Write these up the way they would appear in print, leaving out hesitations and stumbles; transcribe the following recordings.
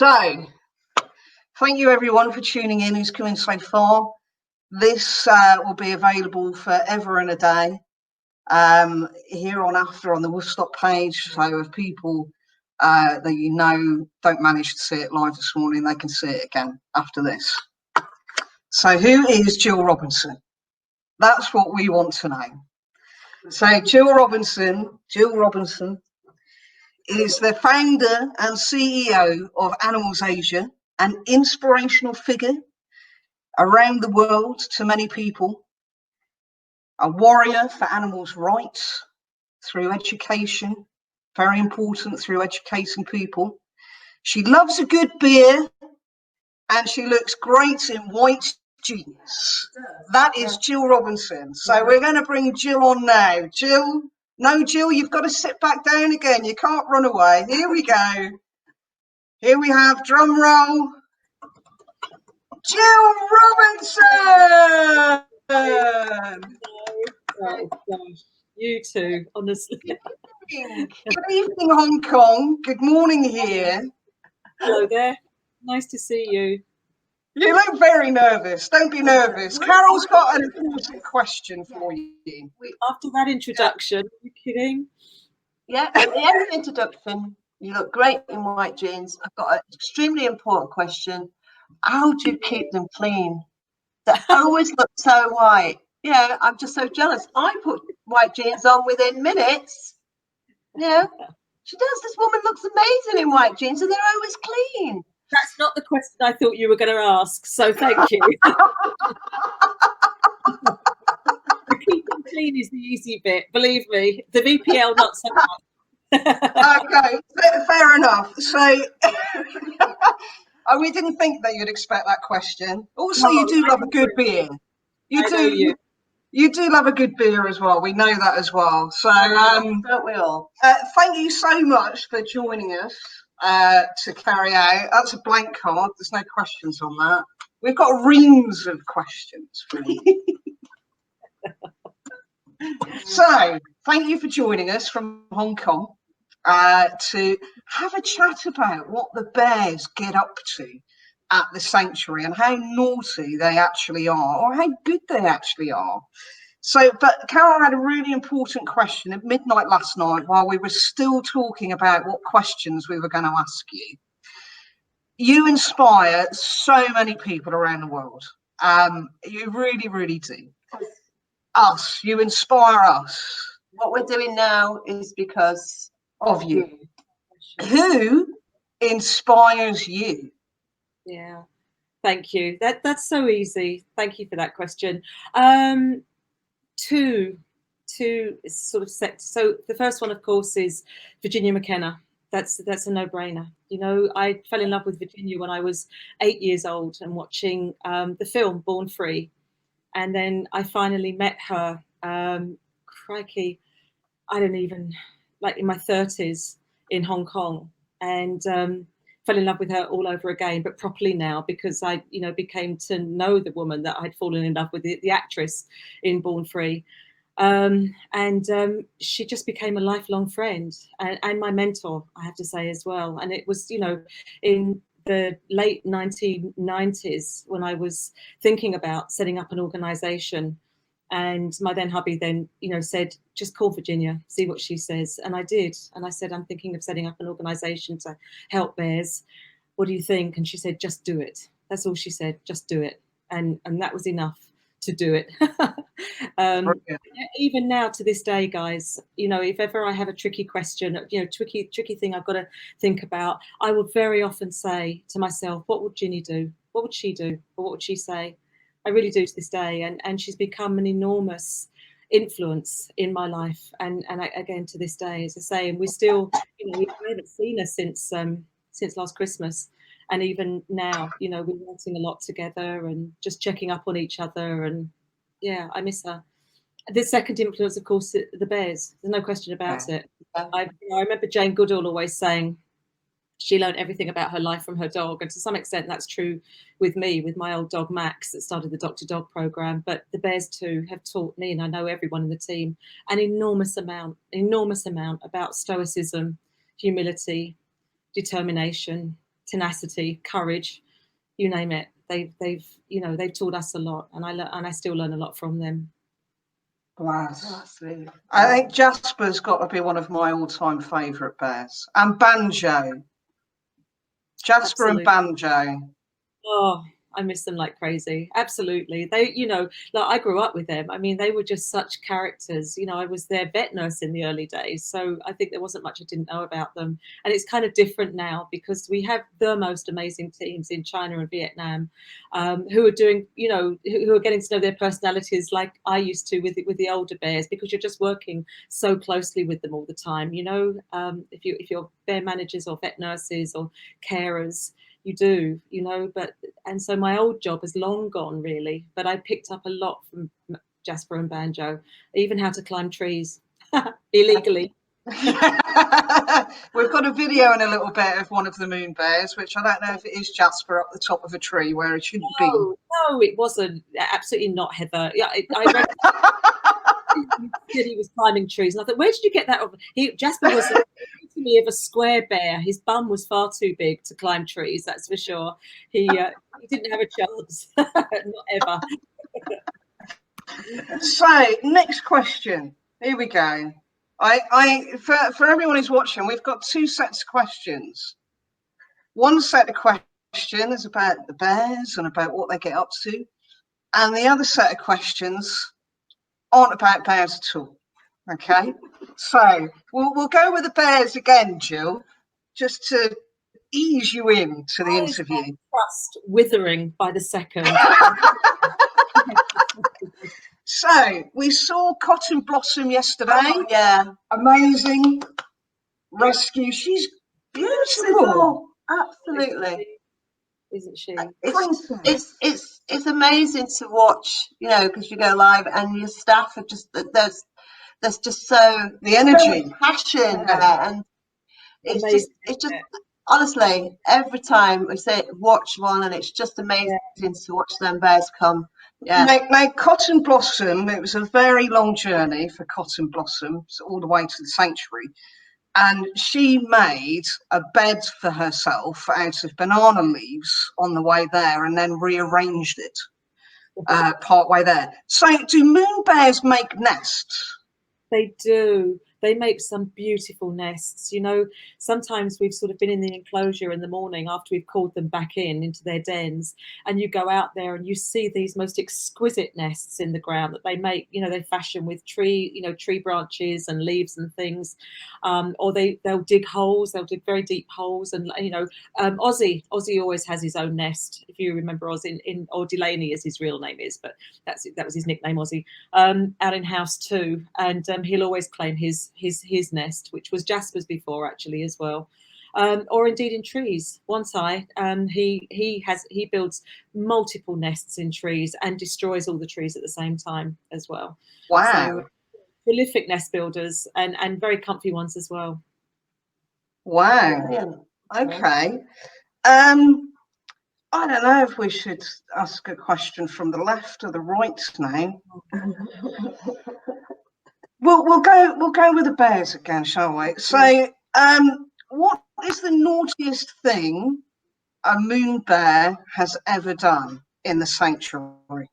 So, thank you everyone for tuning in who's come in so far. This will be available forever and a day here on after on the Woodstock page. So if people that you know don't manage to see it live this morning, they can see it again after this. So who is Jill Robinson? That's what we want to know. So Jill Robinson is the founder and CEO of Animals Asia, an inspirational figure around the world to many people, a warrior for animals' rights through education, very important through educating people. She loves a good beer and she looks great in white jeans. That is Jill Robinson. So we're going to bring Jill on now. Jill, no, Jill, you've got to sit back down again. You can't run away. Here we go. Here we have, drum roll, Jill Robinson! Oh gosh, you two, honestly. Good evening, Hong Kong. Good morning here. Hello there. Nice to see you. You look very nervous. Don't be nervous. Carol's got an important question for you. After that introduction, are you kidding? Yeah, at the end of the introduction, you look great in white jeans. I've got an extremely important question. How do you keep them clean? They always look so white. Yeah, I'm just so jealous. I put white jeans on within minutes. Yeah, she does. This woman looks amazing in white jeans and they're always clean. That's not the question I thought you were going to ask, so thank you. Keep them clean is the easy bit, believe me. The VPL, not so much. Okay, fair enough. So, we didn't think that you'd expect that question. Also, you do love a good beer. You do love a good beer as well. We know that as well. So, don't we all? Thank you so much for joining us to carry out. That's a blank card. There's no questions on that. We've got reams of questions for you. So, thank you for joining us from Hong Kong to have a chat about what the bears get up to at the sanctuary and how naughty they actually are, or how good they actually are. So, but Carol had a really important question at midnight last night while we were still talking about what questions we were going to ask you. You inspire so many people around the world. You really, really do. Us, you inspire us. What we're doing now is because of you. Who inspires you? Yeah, thank you. That's so easy. Thank you for that question. Two sort of sets. So the first one, of course, is Virginia McKenna. That's a no-brainer. You know, I fell in love with Virginia when I was 8 years old and watching the film Born Free, and then I finally met her. Crikey, I don't even, like, in my 30s in Hong Kong, and fell in love with her all over again, but properly now, because I, became to know the woman that I'd fallen in love with, the actress in Born Free. She just became a lifelong friend and my mentor, I have to say, as well. And it was, in the late 1990s when I was thinking about setting up an organization. And my then hubby then, said, just call Virginia, see what she says. And I did. And I said, I'm thinking of setting up an organization to help bears. What do you think? And she said, just do it. That's all she said, just do it. And that was enough to do it. Even now to this day, guys, if ever I have a tricky question, tricky thing I've got to think about, I will very often say to myself, what would Ginny do? What would she do? Or what would she say? I really do to this day, and she's become an enormous influence in my life, and again to this day, as I say, and we're still, we haven't seen her since last Christmas, and even now, we're working a lot together and just checking up on each other, and yeah, I miss her. The second influence, of course, the bears. There's no question about it. I remember Jane Goodall always saying she learned everything about her life from her dog. And to some extent, that's true with me, with my old dog, Max, that started the Dog program. But the bears too have taught me, and I know everyone in the team, an enormous amount about stoicism, humility, determination, tenacity, courage, you name it. They've taught us a lot, and I still learn a lot from them. Absolutely. I think Jasper's got to be one of my all-time favourite bears, and Banjo. Jasper Absolutely. and Banjo. Oh, I miss them like crazy. Absolutely. They, like I grew up with them. I mean, they were just such characters. I was their vet nurse in the early days. So I think there wasn't much I didn't know about them. And it's kind of different now because we have the most amazing teams in China and Vietnam, who are doing, who are getting to know their personalities like I used to with the older bears, because you're just working so closely with them all the time. If you're bear managers or vet nurses or carers, you do, and so my old job has long gone really, but I picked up a lot from Jasper and Banjo, even how to climb trees illegally. We've got a video in a little bit of one of the moon bears, which I don't know if it is Jasper up the top of a tree where it shouldn't be. No, it wasn't. Absolutely not, Heather. Yeah, I read he was climbing trees, and I thought, where did you get that? Jasper was to me of a square bear. His bum was far too big to climb trees, that's for sure. He didn't have a chance, not ever. So, next question. Here we go. For everyone who's watching, we've got two sets of questions. One set of questions is about the bears and about what they get up to, and the other set of questions aren't about bears at all. Okay, so we'll go with the bears again, Jill, just to ease you into the interview. Trust withering by the second. So we saw Cotton Blossom yesterday. Oh, yeah, amazing rescue. She's beautiful. Absolutely. Isn't she? It's amazing to watch, because you go live and your staff are just there's just so the energy, passion there, and it's just honestly, every time we say watch one, and it's just amazing to watch them bears come. Yeah. Now, Cotton Blossom, it was a very long journey for Cotton Blossom, so all the way to the sanctuary. And she made a bed for herself out of banana leaves on the way there, and then rearranged it part way there. So do moon bears make nests? They do. They make some beautiful nests. Sometimes we've sort of been in the enclosure in the morning after we've called them back into their dens, and you go out there and you see these most exquisite nests in the ground that they make. They fashion with tree branches and leaves and things, or they'll dig holes. They'll dig very deep holes, and Ozzy always has his own nest. If you remember Ozzy, or Delaney as his real name is, but that was his nickname, Ozzy, out in house too, and he'll always claim his nest, which was Jasper's before actually as well, or indeed in trees. One-Eye, he builds multiple nests in trees and destroys all the trees at the same time as well. Wow. So prolific nest builders, and very comfy ones as well. Wow. Okay. I don't know if we should ask a question from the left or the right now. We'll go with the bears again, shall we? So, what is the naughtiest thing a moon bear has ever done in the sanctuary?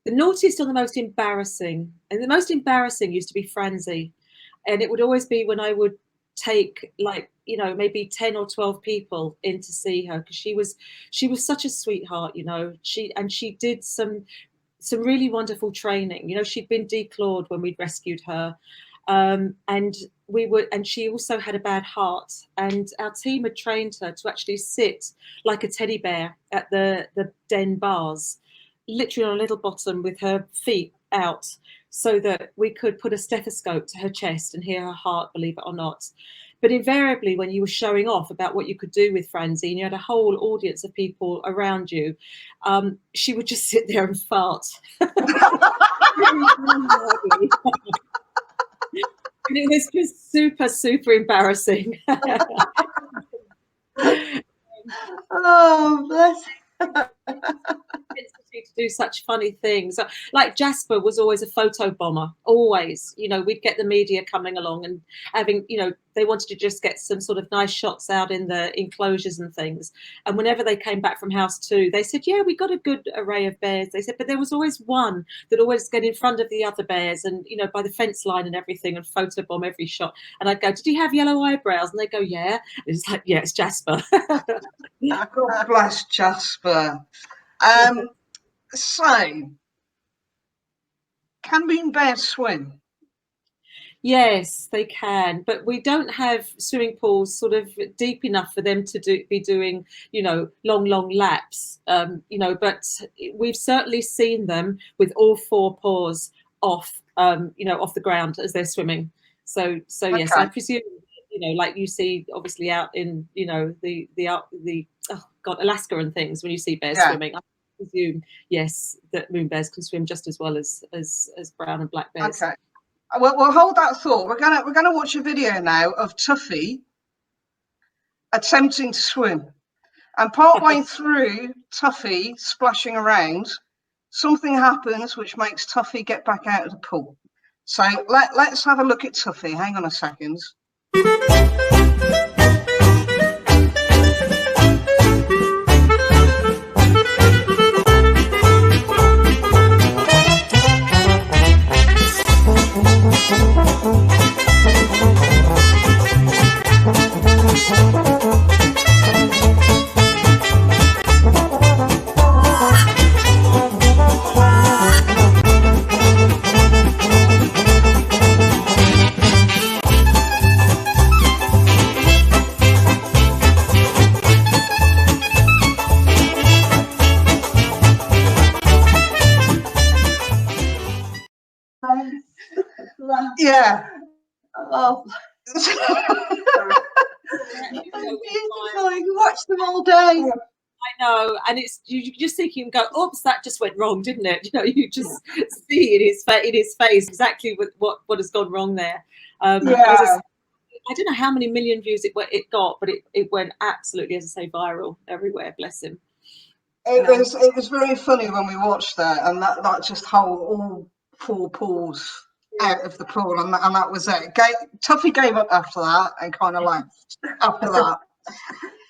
The naughtiest or the most embarrassing? And the most embarrassing used to be Francie, and it would always be when I would take maybe 10 or 12 people in to see her, because she was such a sweetheart. She did some really wonderful training. She'd been declawed when we'd rescued her, and she also had a bad heart, and our team had trained her to actually sit like a teddy bear at the den bars, literally on a little bottom with her feet out, so that we could put a stethoscope to her chest and hear her heart, believe it or not. But invariably, when you were showing off about what you could do with Francie, and you had a whole audience of people around you, she would just sit there and fart. And it was just super, super embarrassing. Oh, bless. to do such funny things. Like Jasper was always a photo bomber, always. You know, we'd get the media coming along and having, you know, they wanted to just get some sort of nice shots out in the enclosures and things. And whenever they came back from house 2, they said, yeah, we got a good array of bears. They said, but there was always one that always get in front of the other bears and, you know, by the fence line and everything, and photobomb every shot. And I'd go, did he have yellow eyebrows? And they go, yeah. And it's like, yeah, it's Jasper. God bless Jasper. So, can moon bears swim? Yes, they can, but we don't have swimming pools sort of deep enough for them to be doing, you know, long laps, you know, but we've certainly seen them with all 4 paws off, you know, off the ground as they're swimming. So yes, Okay. I presume, you know, like you see obviously out in, you know, the oh God, Alaska and things, when you see bears swimming, I presume, yes, that moon bears can swim just as well as brown and black bears. Okay. Well, we'll hold that thought. We're gonna watch a video now of Tuffy attempting to swim, and partway through Tuffy splashing around, something happens which makes Tuffy get back out of the pool. So let's have a look at Tuffy. Hang on a second. Yeah. Oh, beautiful. You watch them all day. I know, and it's you just think you can go, oops, that just went wrong, didn't it? You know, you just see in his face exactly what has gone wrong there. I don't know how many million views it got, but it went absolutely, as I say, viral everywhere. Bless him. It was very funny when we watched that, and that just all 4 paws out of the pool, and that was it. Tuffy gave up after that and kind of left after that.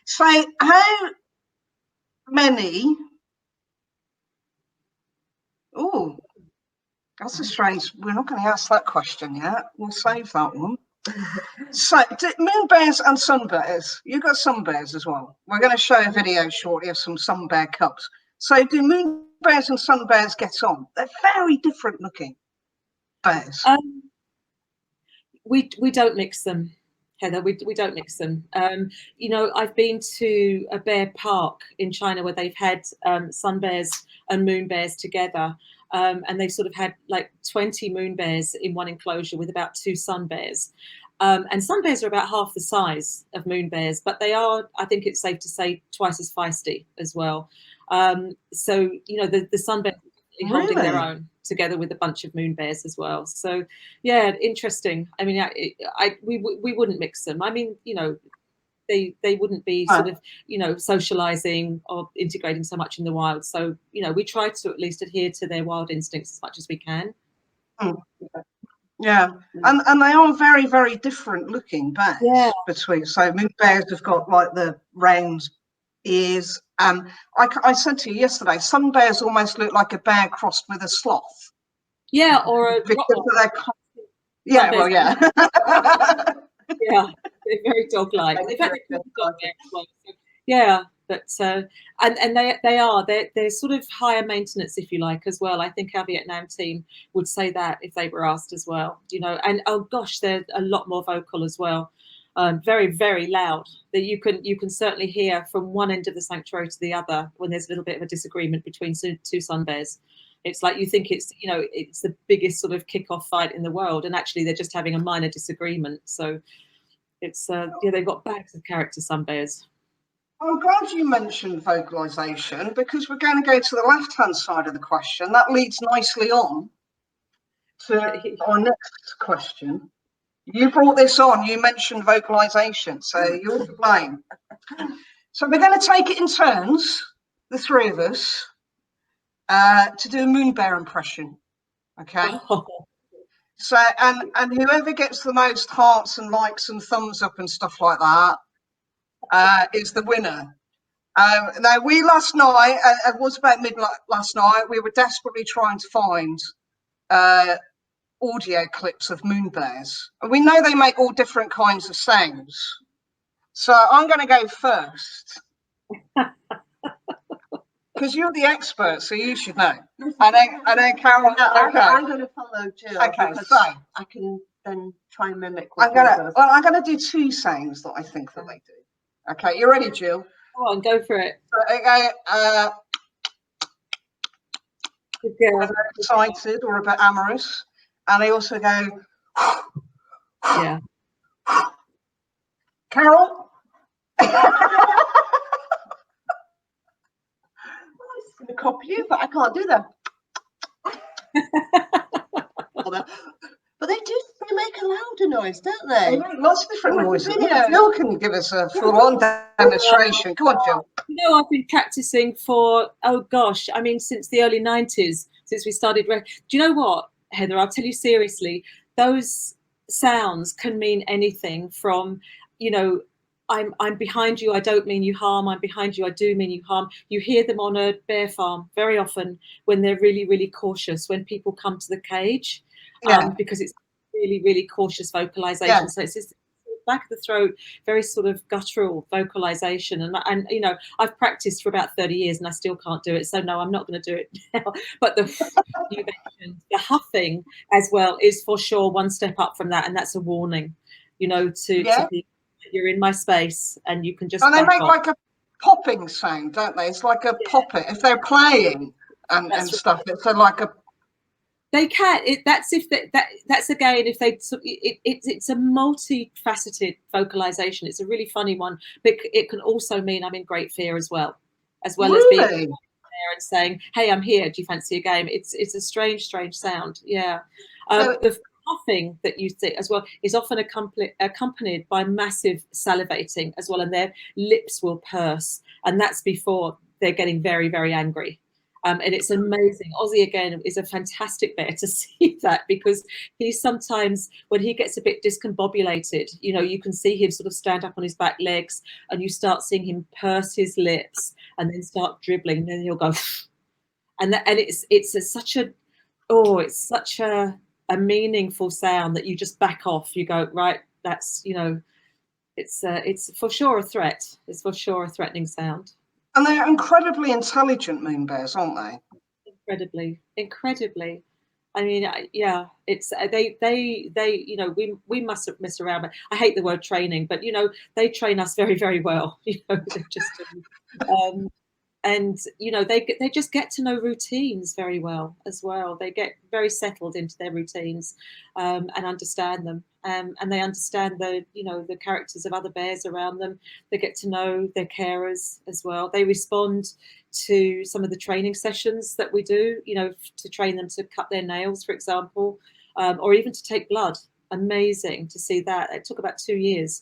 So how many? Oh, that's a strange. We're not going to ask that question yet. We'll save that one. So, moon bears and sun bears. You've got sun bears as well. We're going to show a video shortly of some sun bear cubs. So, do moon bears and sun bears get on? They're very different looking bears. We don't mix them, Heather. We don't mix them. You know, I've been to a bear park in China where they've had sun bears and moon bears together. And they've sort of had like 20 moon bears in one enclosure with about 2 sun bears. And sun bears are about half the size of moon bears, but they are, I think it's safe to say, twice as feisty as well. So, you know, the sun bears are holding their own together with a bunch of moon bears as well. So, yeah, interesting. I mean, we wouldn't mix them. I mean, you know, they wouldn't be sort of, you know, socializing or integrating so much in the wild. So, you know, we try to at least adhere to their wild instincts as much as we can. Yeah, and they are very, very different looking bears between. So moon bears have got like the round ears. I said to you yesterday, sun bears almost look like a bear crossed with a sloth. Yeah, or a yeah, well, yeah. Yeah, they're very dog-like. They've had a dog there as well. So, yeah, but and they're sort of higher maintenance, if you like, as well. I think our Vietnam team would say that if they were asked as well. You know, and oh gosh, they're a lot more vocal as well. Very, very loud. That you can certainly hear from one end of the sanctuary to the other when there's a little bit of a disagreement between 2 sun bears. It's like you think it's, you know, it's the biggest sort of kick-off fight in the world, and actually they're just having a minor disagreement. So it's yeah, they've got bags of character, sun bears. I'm glad you mentioned vocalization, because we're going to go to the left-hand side of the question. That leads nicely on to our next question. You brought this on, you mentioned vocalization, so you're to blame. So we're going to take it in turns, the 3 of us, to do a moon bear impression. Okay. Oh, So, and whoever gets the most hearts and likes and thumbs up and stuff like that is the winner. Now, we last night, it was about midnight last night, we were desperately trying to find audio clips of moon bears. And we know they make all different kinds of sounds. So I'm going to go first. Because you're the expert, so you should know. And then Carol. Okay. I'm going to follow Jill. Okay, because so I can then try and mimic. I'm gonna do two sounds that I think that they do. Okay, you ready, Jill? go on, go for it. Okay, Good girl. excited or a bit amorous, and I also go. Yeah. Carol. I'm going to copy you, but I can't do them. But they do. They make a louder noise, don't They they? make lots of different Well, noises. video. Jill can give us a full-on demonstration. Come on, Jill. You know, I've been practicing for, oh gosh, I mean, since the early 90s, since we started. Do you know what, Heather? I'll tell you seriously, those sounds can mean anything from, you know, I'm behind you, I don't mean you harm. I'm behind you, I do mean you harm. You hear them on a bear farm very often when they're really, really cautious, when people come to the cage, because it's really, really cautious vocalization. Yeah. So it's this back of the throat, very sort of guttural vocalization. And you know, I've practiced for about 30 years and I still can't do it. So no, I'm not going to do it now. But you mentioned the huffing as well is for sure one step up from that. And that's a warning, you know, to people. You're in my space and you can just. And they make like a popping sound, don't they? It's like a poppet if they're playing and stuff. It's like a. They can. That's again if they. It's a multifaceted vocalization. It's a really funny one, but it can also mean I'm in great fear as well as being there and saying, "Hey, I'm here. Do you fancy a game?" It's a strange sound. Yeah. The coughing that you see as well is often accompanied by massive salivating as well, and their lips will purse, and that's before they're getting very, very angry. And it's amazing. Ozzy, again, is a fantastic bear to see that, because he sometimes, when he gets a bit discombobulated, you know, you can see him sort of stand up on his back legs and you start seeing him purse his lips and then start dribbling. And then he'll go, and it's such a meaningful sound that you just back off. You go, right, that's, you know, it's for sure a threat. It's for sure a threatening sound. And they're incredibly intelligent moon bears, aren't they? Incredibly. I mean, yeah, it's they you know, we mustn't mess around. But I hate the word training, but you know, they train us very, very well. You know, they're just and you know, they just get to know routines very well as well. They get very settled into their routines and understand them, and they understand the characters of other bears around them. They get to know their carers as well. They respond to some of the training sessions that we do, you know, to train them to cut their nails, for example, or even to take blood. Amazing to see that. It took about 2 years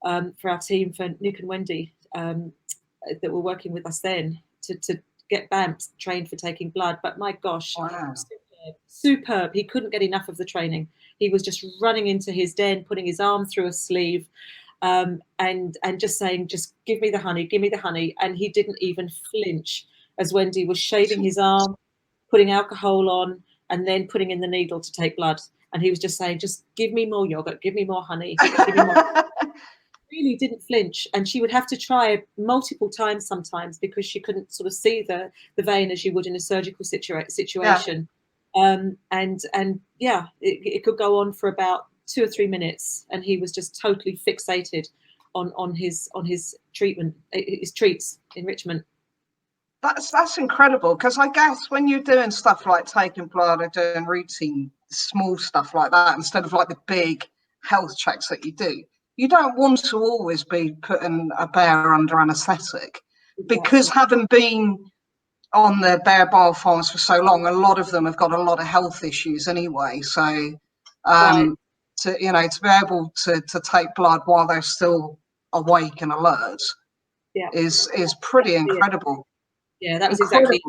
for our team, for Nick and Wendy, that were working with us then, to get BAMPs trained for taking blood. But my gosh, wow. Superb. He couldn't get enough of the training. He was just running into his den, putting his arm through a sleeve, and just saying, just give me the honey, give me the honey. And he didn't even flinch as Wendy was shaving his arm, putting alcohol on, and then putting in the needle to take blood. And he was just saying, just give me more yogurt, give me more honey, give me more. Really didn't flinch, and she would have to try multiple times sometimes because she couldn't sort of see the vein as you would in a surgical situation. And yeah, it could go on for about 2 or 3 minutes, and he was just totally fixated on his treatment, his treats, enrichment. That's incredible, because I guess when you're doing stuff like taking blood or doing routine small stuff like that, instead of like the big health checks that you do, you don't want to always be putting a bear under anaesthetic, because having been on the bear bio farms for so long, a lot of them have got a lot of health issues anyway. So to be able to take blood while they're still awake and alert is pretty incredible. Yeah, that was incredible. exactly.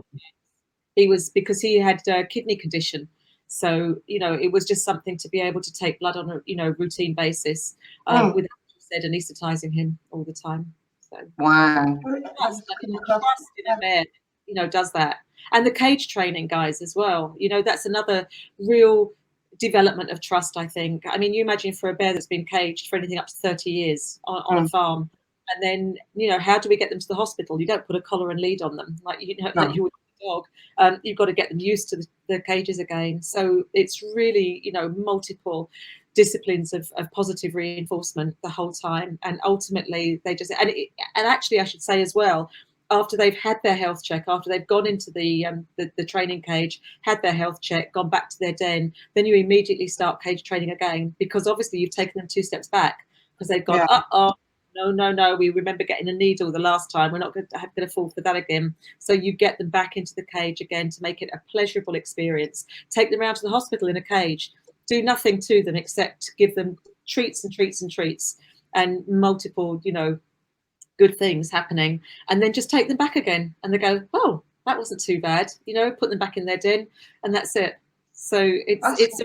because he had a kidney condition. So, you know, it was just something to be able to take blood on a, you know, routine basis, without, as you said, anaesthetizing him all the time. So Wow. trust in a bear, you know, does that. And the cage training guys as well, you know, that's another real development of trust, I think. I mean, you imagine for a bear that's been caged for anything up to 30 years on a farm, and then, you know, how do we get them to the hospital? You don't put a collar and lead on them like, you know, like you would with a dog. You've got to get them used to the cages again. So it's really, you know, multiple disciplines of positive reinforcement the whole time, and ultimately they just and actually I should say as well, after they've had their health check, after they've gone into the training cage, had their health check, gone back to their den, then you immediately start cage training again, because obviously you've taken them 2 steps back, because they've gone, no, we remember getting a needle the last time, we're not going to fall for that again. So you get them back into the cage again to make it a pleasurable experience. Take them around to the hospital in a cage, do nothing to them except give them treats and treats and treats and multiple, you know, good things happening, and then just take them back again and they go, oh, that wasn't too bad, you know, put them back in their den, and that's it. So it's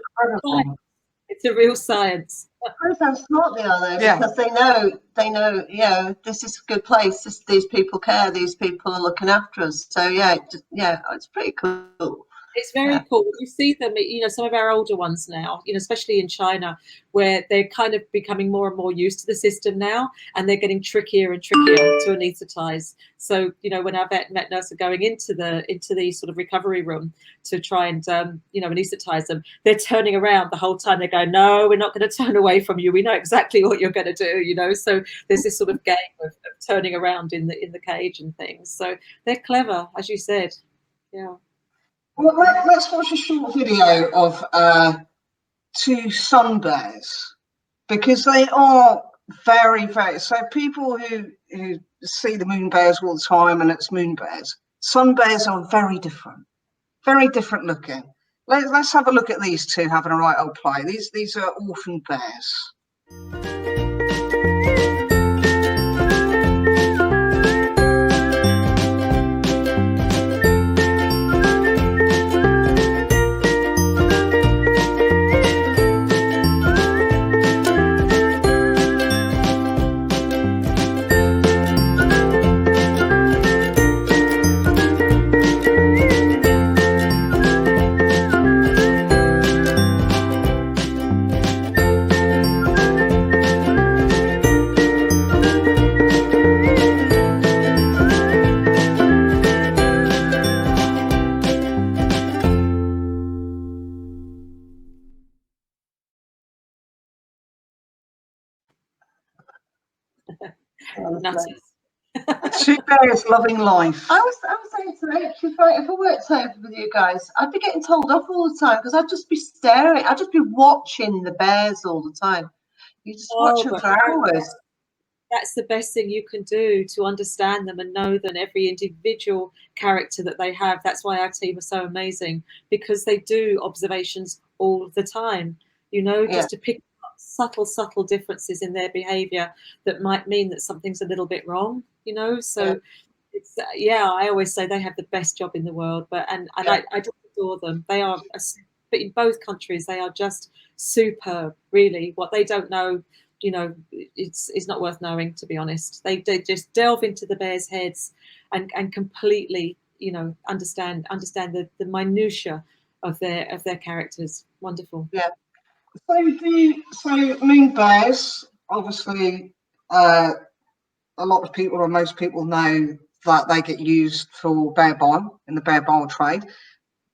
a real science. Proves how smart they are, though, because they know, you know, this is a good place. These people care. These people are looking after us. So it's pretty cool. It's very cool. You see them, you know, some of our older ones now, you know, especially in China, where they're kind of becoming more and more used to the system now, and they're getting trickier and trickier to anaesthetize. So, you know, when our vet nurse are going into the sort of recovery room to try and, you know, anaesthetize them, they're turning around the whole time. They go, no, we're not going to turn away from you. We know exactly what you're going to do, you know. So there's this sort of game of turning around in the cage and things. So they're clever, as you said. Yeah. Well, let's watch a short video of 2 sun bears, because they are very, very, so people who see the moon bears all the time and it's moon bears, sun bears are very different looking. Let's have a look at these 2 having a right old play. These are orphan bears. Two bears loving life. I was saying today, if I worked over with you guys, I'd be getting told off all the time, because I'd just be staring. I'd just be watching the bears all the time. You just watch them for hours. That's the best thing you can do to understand them and know them, every individual character that they have. That's why our team are so amazing, because they do observations all the time, you know, just to pick up subtle differences in their behavior that might mean that something's a little bit wrong, you know. So it's I always say they have the best job in the world, but I just adore them. They are, but in both countries they are just superb, really. What they don't know, you know, it's not worth knowing, to be honest. They just delve into the bears' heads and completely, you know, understand the minutiae of their characters. Wonderful. Yeah. So moon bears, obviously, a lot of people, or most people, know that they get used for bear bile in the bear bile trade.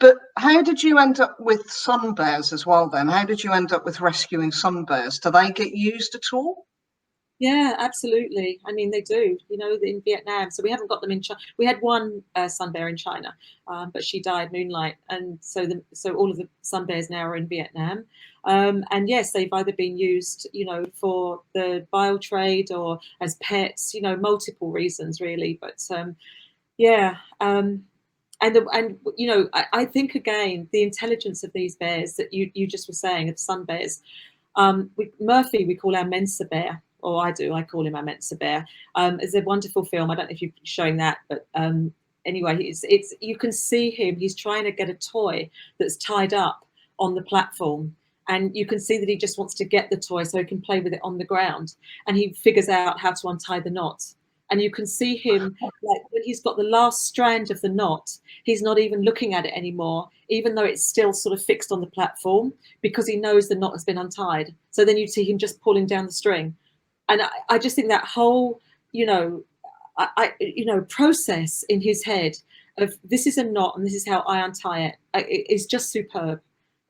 But how did you end up with sun bears as well then? How did you end up with rescuing sun bears? Do they get used at all? Yeah, absolutely. I mean, they do, you know, in Vietnam. So we haven't got them in China. We had one sun bear in China, but she died moonlight. And so all of the sun bears now are in Vietnam. And yes, they've either been used, you know, for the bile trade or as pets, you know, multiple reasons really. But and you know, I think again, the intelligence of these bears that you just were saying, of sun bears. Murphy, we call our Mensa bear, or I call him our Mensa bear. It's a wonderful film. I don't know if you're showing that, but anyway, it's you can see him. He's trying to get a toy that's tied up on the platform, and you can see that he just wants to get the toy so he can play with it on the ground. And he figures out how to untie the knot. And you can see him, like when he's got the last strand of the knot, he's not even looking at it anymore, even though it's still sort of fixed on the platform, because he knows the knot has been untied. So then you see him just pulling down the string. And I just think that whole, process in his head of this is a knot and this is how I untie it is just superb.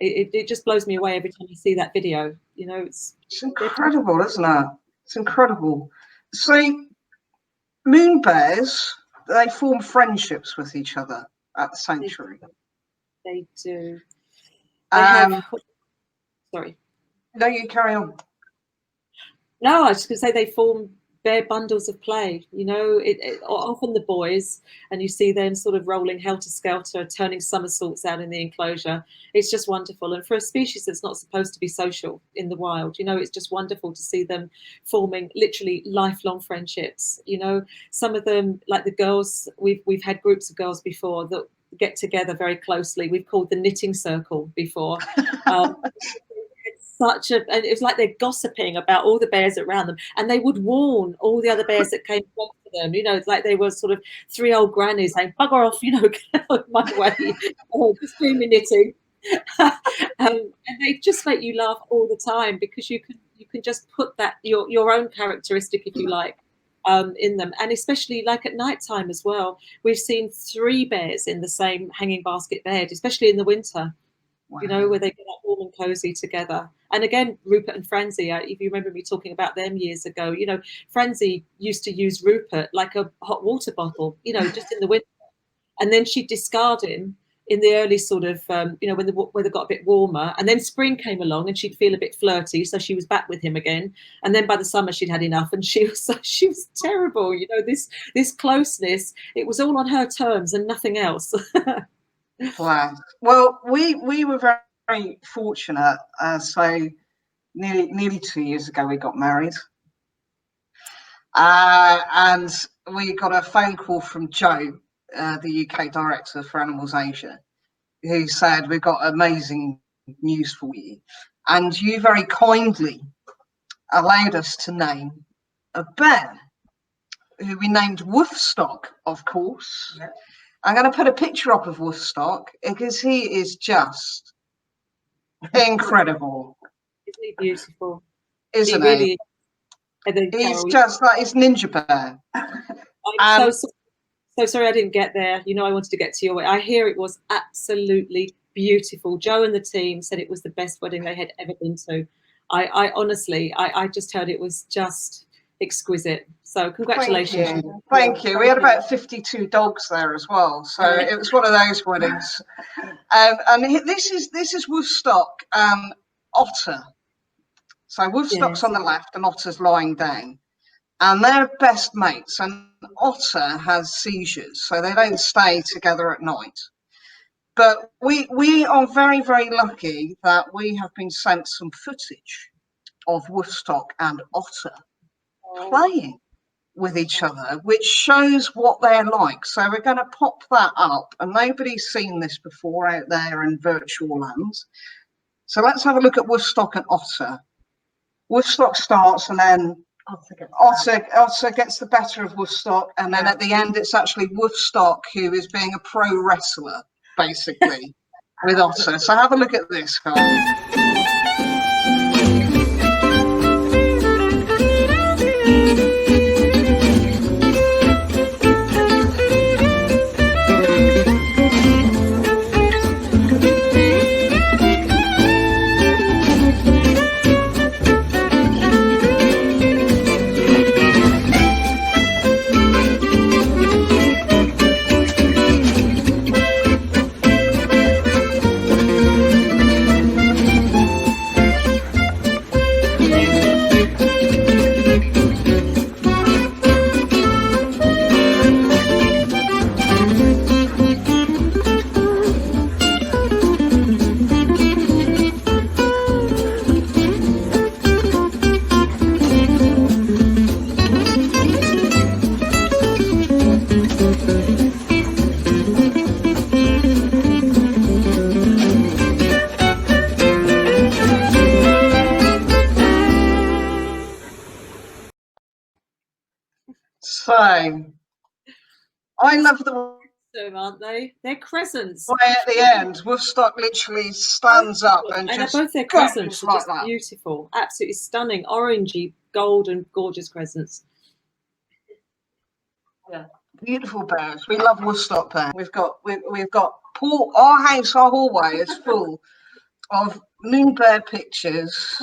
It just blows me away every time I see that video. It's incredible, isn't it? It's incredible. So moon bears, they form friendships with each other at the sanctuary. They do. Sorry. No, you carry on. No, I was just going to say they form bear bundles of play. Often the boys, and you see them sort of rolling helter-skelter, turning somersaults out in the enclosure. It's just wonderful. And for a species that's not supposed to be social in the wild, it's just wonderful to see them forming literally lifelong friendships. Some of them, like the girls, we've had groups of girls before that get together very closely. We've called the knitting circle before. And it was like they're gossiping about all the bears around them, and they would warn all the other bears that came close to them. It's like they were sort of three old grannies saying, "Bugger off, get out of my way." Just doing the knitting, and they just make you laugh all the time, because you can just put that your own characteristic, if you like, in them. And especially like at night time as well, we've seen 3 bears in the same hanging basket bed, especially in the winter. Wow. Where they get up warm and cozy together. And again, Rupert and Francie, if you remember me talking about them years ago, Francie used to use Rupert like a hot water bottle, just in the winter. And then she'd discard him in the early sort of, when the weather got a bit warmer. And then spring came along and she'd feel a bit flirty. So she was back with him again. And then by the summer, she'd had enough, and she was terrible. This closeness, it was all on her terms and nothing else. Wow. Well, we were very fortunate. So nearly 2 years ago, we got married, and we got a phone call from Joe, the UK director for Animals Asia, who said, "We've got amazing news for you," and you very kindly allowed us to name a bear, who we named Woofstock, of course. Yeah. I'm going to put a picture up of Woofstock because he is just incredible. Isn't he beautiful? Isn't he? Really, he's just like his ninja bear. I'm so sorry I didn't get there. I wanted to get to your way. I hear it was absolutely beautiful. Joe and the team said it was the best wedding they had ever been to. I honestly, I just heard it was just exquisite. So congratulations. Thank you. We had about 52 dogs there as well, so it was one of those weddings. And this is Woofstock, Otter. So Woofstock's on the left and Otter's lying down, and they're best mates. And Otter has seizures, so they don't stay together at night. But we are very, very lucky that we have been sent some footage of Woofstock and Otter playing with each other, which shows what they're like. So we're going to pop that up, and nobody's seen this before out there in virtual land. So let's have a look at Woofstock and Otter. Woofstock starts, and then Otter gets the better of Woofstock, and then at the end it's actually Woofstock who is being a pro wrestler, basically, with Otter. So have a look at this, guys. I love the aren't they? They're crescents. way at the end. Woodstock literally stands up and And just both their goes crescents are like just that. beautiful, absolutely stunning, orangey, gold and gorgeous crescents. Yeah. Beautiful bears. We love Woodstock bear. We've got our house, our hallway is full of moon bear pictures,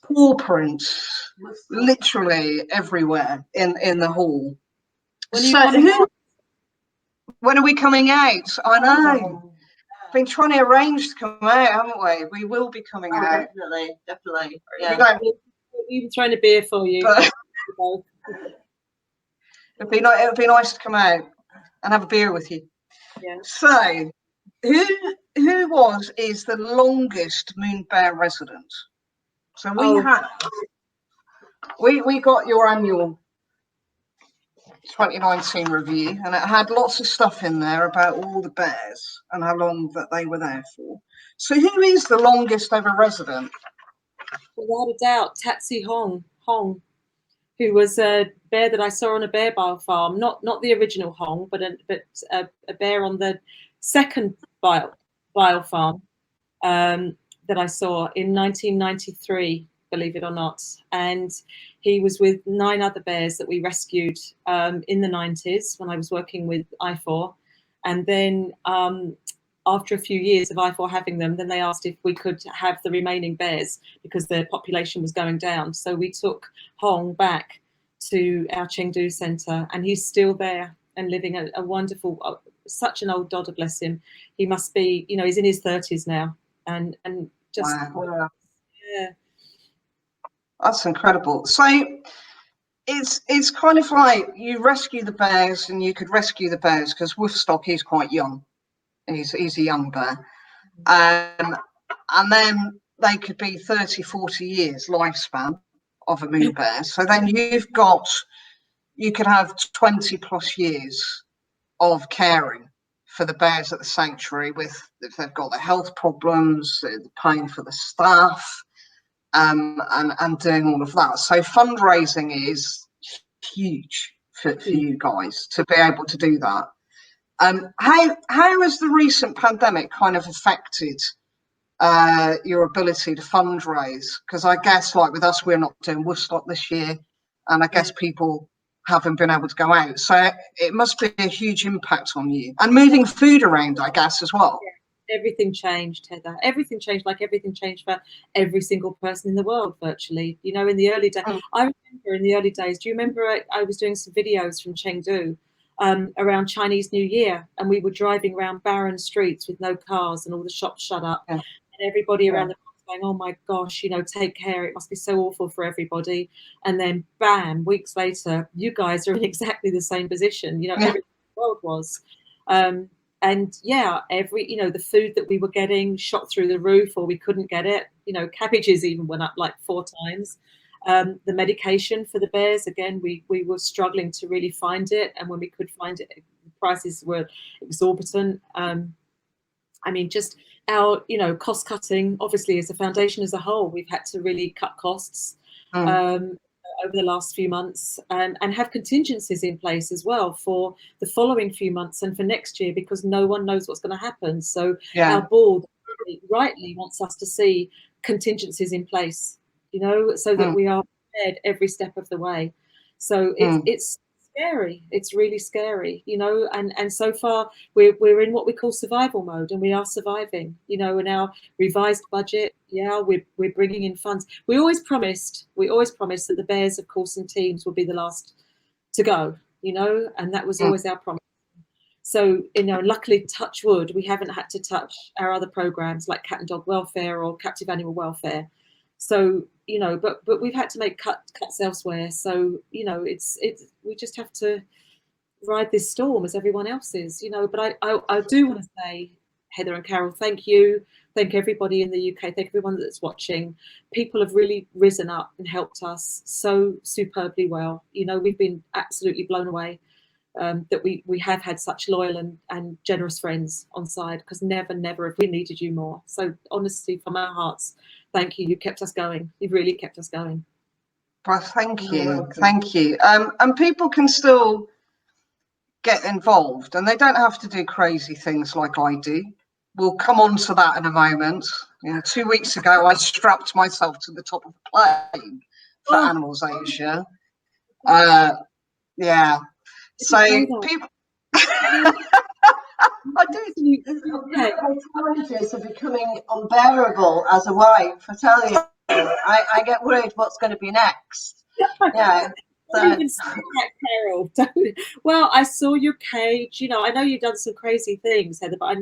paw prints, literally everywhere in the hall. When are you So coming out? when are we coming out? I know. Been trying to arrange to come out, haven't we? We will be coming out. Definitely. We Yeah. don't, Even throwing a beer for you. but it'd be nice to come out and have a beer with you. Yeah. So, who is the longest moon bear resident? So we got your annual 2019 review, and it had lots of stuff in there about all the bears and how long that they were there for. So, who is the longest ever resident? Without a doubt, Tatsi Hong, who was a bear that I saw on a bear bio farm, not the original Hong, but a bear on the second bio farm that I saw in 1993, believe it or not. And he was with 9 other bears that we rescued in the 90s when I was working with I4. And then after a few years of I4 having them, then they asked if we could have the remaining bears because their population was going down. So we took Hong back to our Chengdu centre, and he's still there and living a wonderful, such an old dodder, bless him. He must be, he's in his 30s now, and just Wow. yeah. That's incredible. So it's kind of like you rescue the bears, and you could rescue the bears because Woodstock is quite young. He's a young bear. And then they could be 30, 40 years lifespan of a moon bear. So then you could have 20 plus years of caring for the bears at the sanctuary, with if they've got the health problems, paying for the staff, and doing all of that. So fundraising is huge for you guys to be able to do that. How has the recent pandemic kind of affected your ability to fundraise? Because I guess, like with us, we're not doing Woodstock this year, and I guess people haven't been able to go out. So it must be a huge impact on you. And moving food around, I guess, as well. Everything changed, Heather. Everything changed, like everything changed for every single person in the world, virtually. In the early days, I remember in the early days, do you remember I was doing some videos from Chengdu around Chinese New Year, and we were driving around barren streets with no cars and all the shops shut up, and everybody around the going, oh my gosh, take care, it must be so awful for everybody. And then bam, weeks later, you guys are in exactly the same position, everything in the world was. And every, the food that we were getting shot through the roof, or we couldn't get it. Cabbages even went up like 4 times. The medication for the bears, again, we were struggling to really find it. And when we could find it, the prices were exorbitant. Just our, cost cutting, obviously, as a foundation as a whole, we've had to really cut costs over the last few months, and have contingencies in place as well for the following few months and for next year, because no one knows what's going to happen. So our board rightly wants us to see contingencies in place, so that we are prepared every step of the way. So it's scary. It's really scary, and so far we're in what we call survival mode, and we are surviving, in our revised budget. We're bringing in funds. We always promised that the bears, of course, and teams would be the last to go, and that was always our promise. So, luckily, touch wood, we haven't had to touch our other programs like cat and dog welfare or captive animal welfare. So, but we've had to make cuts elsewhere. So, it's we just have to ride this storm as everyone else is, But I do want to say, Heather and Carol, thank you. Thank everybody in the UK. Thank everyone that's watching. People have really risen up and helped us so superbly well. We've been absolutely blown away that we have had such loyal and generous friends on side, because never have we needed you more. So honestly, from our hearts, thank you. You kept us going. You've really kept us going. Well, thank you. And people can still get involved, and they don't have to do crazy things like I do. We'll come on to that in a moment. 2 weeks ago, I strapped myself to the top of a plane for Animals Asia. Yeah. So people. I do. Okay. Challenges are becoming unbearable as a wife. I tell you, I get worried what's going to be next. Yeah. Don't even say that, Carol. Well, I saw your cage. I know you've done some crazy things, Heather, but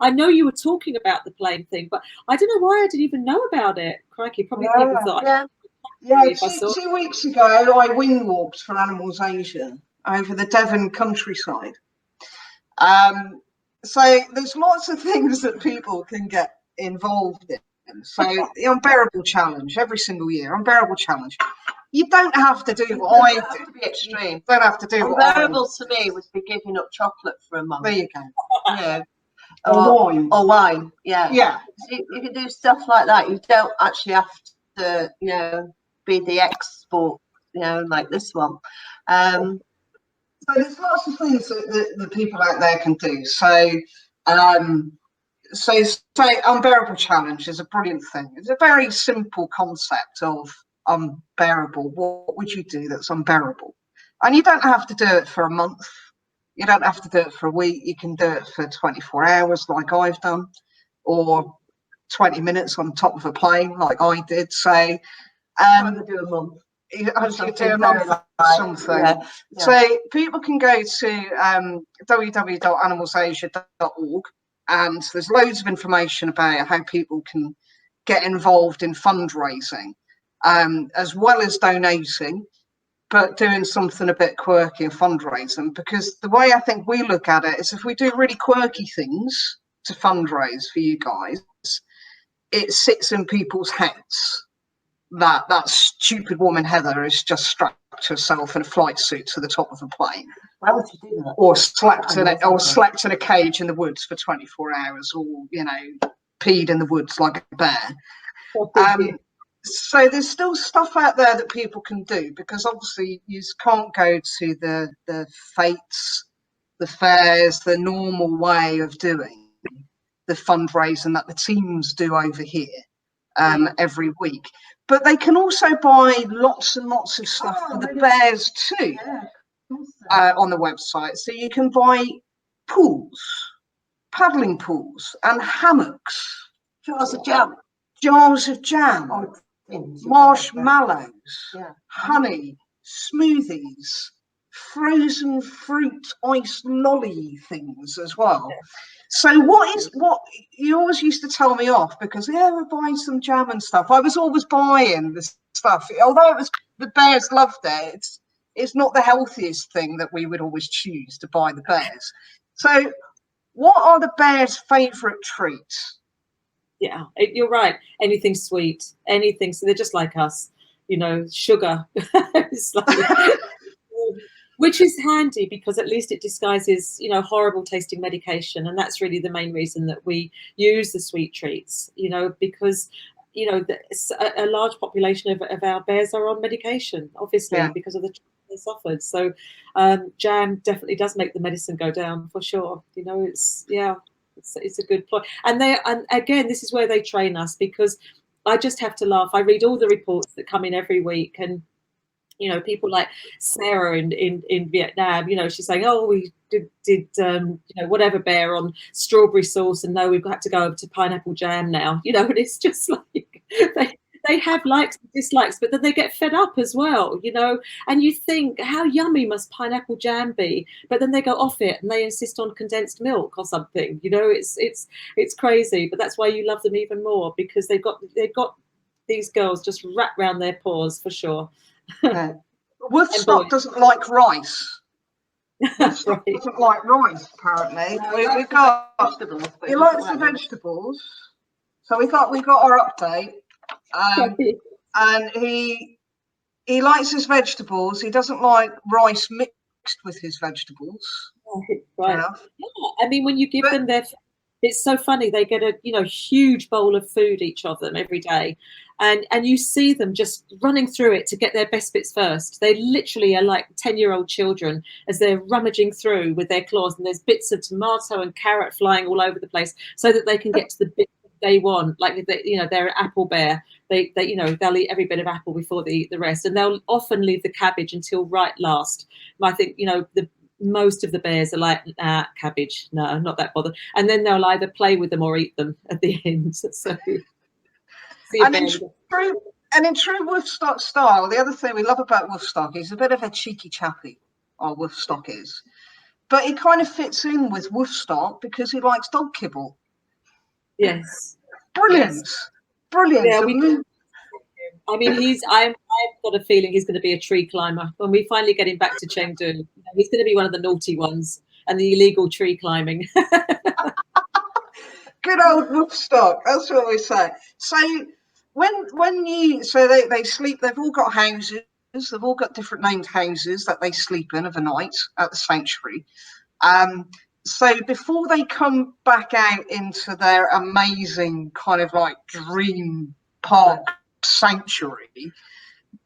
I know you were talking about the plane thing, but I don't know why I didn't even know about it. Crikey, probably people thought. Yeah, 2 weeks ago, I wing walked for Animals Asia over the Devon countryside. So there's lots of things that people can get involved in. So the unbearable challenge every single year, unbearable challenge. You don't have to do what I do. To be extreme. You don't have to do unbearable to me would be giving up chocolate for a month. There you go. Yeah. Or wine. Or wine. Yeah. Yeah. You can do stuff like that. You don't actually have to, be the export, like this one. So there's lots of things that the people out there can do. So unbearable challenge is a brilliant thing. It's a very simple concept of unbearable. What would you do that's unbearable? And you don't have to do it for a month. You don't have to do it for a week. You can do it for 24 hours like I've done, or 20 minutes on top of a plane like I did. So do a month. You do a month or something. Yeah. So people can go to www.animalsasia.org, and there's loads of information about how people can get involved in fundraising, as well as donating, but doing something a bit quirky and fundraising. Because the way I think we look at it is, if we do really quirky things to fundraise for you guys, it sits in people's heads that stupid woman Heather has just strapped herself in a flight suit to the top of a plane. Why would you do that? Or slept in a cage in the woods for 24 hours, or peed in the woods like a bear. So there's still stuff out there that people can do, because obviously you can't go to the fetes, the fairs, the normal way of doing the fundraising that the teams do over here every week. But they can also buy lots and lots of stuff for the bears too on the website. So you can buy pools, paddling pools, and hammocks. Jars of jam. Marshmallows, honey, smoothies, frozen fruit ice lolly things as well. So what you always used to tell me off, because we're buying some jam and stuff. I was always buying this stuff, although the bears loved it. It's not the healthiest thing that we would always choose to buy the bears. So what are the bears' favourite treats? Yeah, you're right. Anything sweet, anything. So they're just like us, sugar. It's like, which is handy, because at least it disguises, horrible tasting medication. And that's really the main reason that we use the sweet treats, because, a large population of our bears are on medication, obviously, because of the trauma they suffered. So jam definitely does make the medicine go down, for sure. It's a good point. And again, this is where they train us, because I just have to laugh. I read all the reports that come in every week, and people like Sarah in Vietnam, she's saying, oh, we did whatever bear on strawberry sauce, and no, we've got to go over to pineapple jam now, and it's just like they have likes and dislikes, but then they get fed up as well, and you think, how yummy must pineapple jam be? But then they go off it and they insist on condensed milk or something. It's crazy, but that's why you love them even more, because they've got these girls just wrapped around their paws, for sure. Woodstock doesn't like rice. Woodstock doesn't like rice, apparently. We've got vegetables. He likes the vegetables. So we got our update. And he likes his vegetables. He doesn't like rice mixed with his vegetables. Right. Yeah, I mean, when you give them it's so funny. They get a huge bowl of food, each of them, every day, and you see them just running through it to get their best bits first. They literally are like 10-year-old children as they're rummaging through with their claws, and there's bits of tomato and carrot flying all over the place so that they can get to the bit they want. Like they're an apple bear. They they'll eat every bit of apple before they eat the rest, and they'll often leave the cabbage until right last. I think most of the bears are like, cabbage, no, not that bothered, and then they'll either play with them or eat them at the end. So and in true Wolfstock style, the other thing we love about Wolfstock, he's a bit of a cheeky chappy, our Wolfstock is, but he kind of fits in with Wolfstock because he likes dog kibble. Yes. Brilliant. Yes. Brilliant. Yeah, I mean, I've got a feeling he's going to be a tree climber when we finally get him back to Chengdu. He's going to be one of the naughty ones and the illegal tree climbing. Good old Wolfstock. That's what we say. So they sleep, they've all got houses. They've all got different named houses that they sleep in overnight at the sanctuary. So before they come back out into their amazing kind of like dream park sanctuary,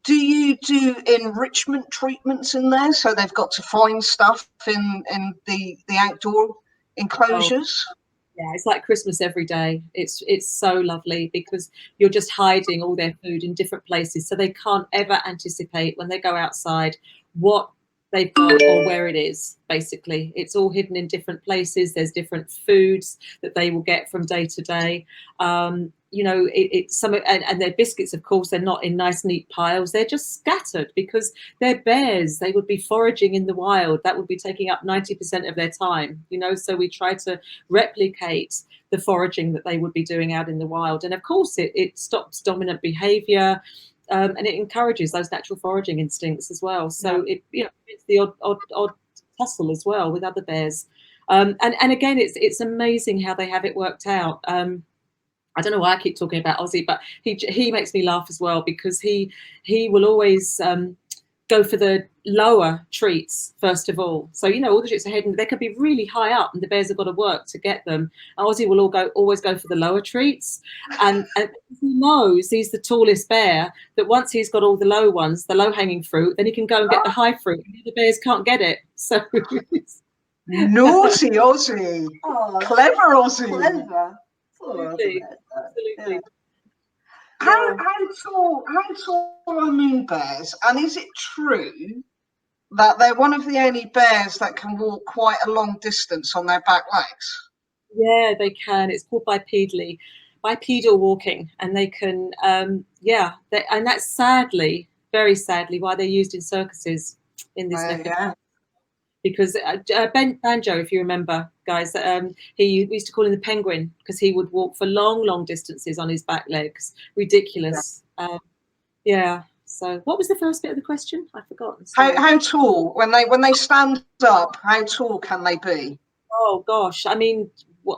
do you do enrichment treatments in there? So they've got to find stuff in the outdoor enclosures? Oh. Yeah, it's like Christmas every day. It's so lovely because you're just hiding all their food in different places, so they can't ever anticipate when they go outside what they've got or where it is. Basically, it's all hidden in different places. There's different foods that they will get from day to day. It's some, and their biscuits, of course, they're not in nice neat piles. They're just scattered because they're bears. They would be foraging in the wild. That would be taking up 90% of their time. So we try to replicate the foraging that they would be doing out in the wild, and of course it stops dominant behavior. And it encourages those natural foraging instincts as well. So it's the odd tussle as well with other bears. And again, it's amazing how they have it worked out. I don't know why I keep talking about Ozzy, but he makes me laugh as well because he will always go for the lower treats first of all. So all the treats are hidden. They could be really high up, and the bears have got to work to get them. And Ozzy will always go for the lower treats, and he knows he's the tallest bear. That once he's got all the low ones, the low hanging fruit, then he can go and get the high fruit. And the bears can't get it. So naughty Ozzy, clever Ozzy. Clever. Absolutely. Yeah. How tall are moon bears? And is it true that they're one of the only bears that can walk quite a long distance on their back legs? Yeah, they can. It's called bipedal walking, and they can. And that's sadly, very sadly, why they're used in circuses in this neck. Yeah. Because Banjo, if you remember, guys, we used to call him the penguin because he would walk for long distances on his back legs. Ridiculous. Yeah. So what was the first bit of the question? I've forgotten. How tall, when they stand up, how tall can they be? Oh gosh, I mean,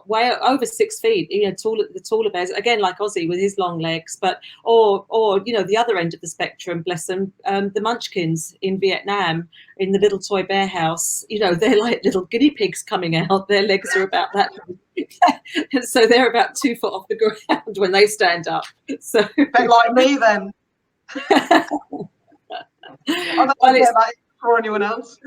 way over 6 feet. The taller bears, again, like Ozzy with his long legs, but or the other end of the spectrum, bless them, the Munchkins in Vietnam in the little toy bear house. They're like little guinea pigs coming out. Their legs are about that big. And so they're about 2 foot off the ground when they stand up. So A bit like me then. I don't know that for anyone else.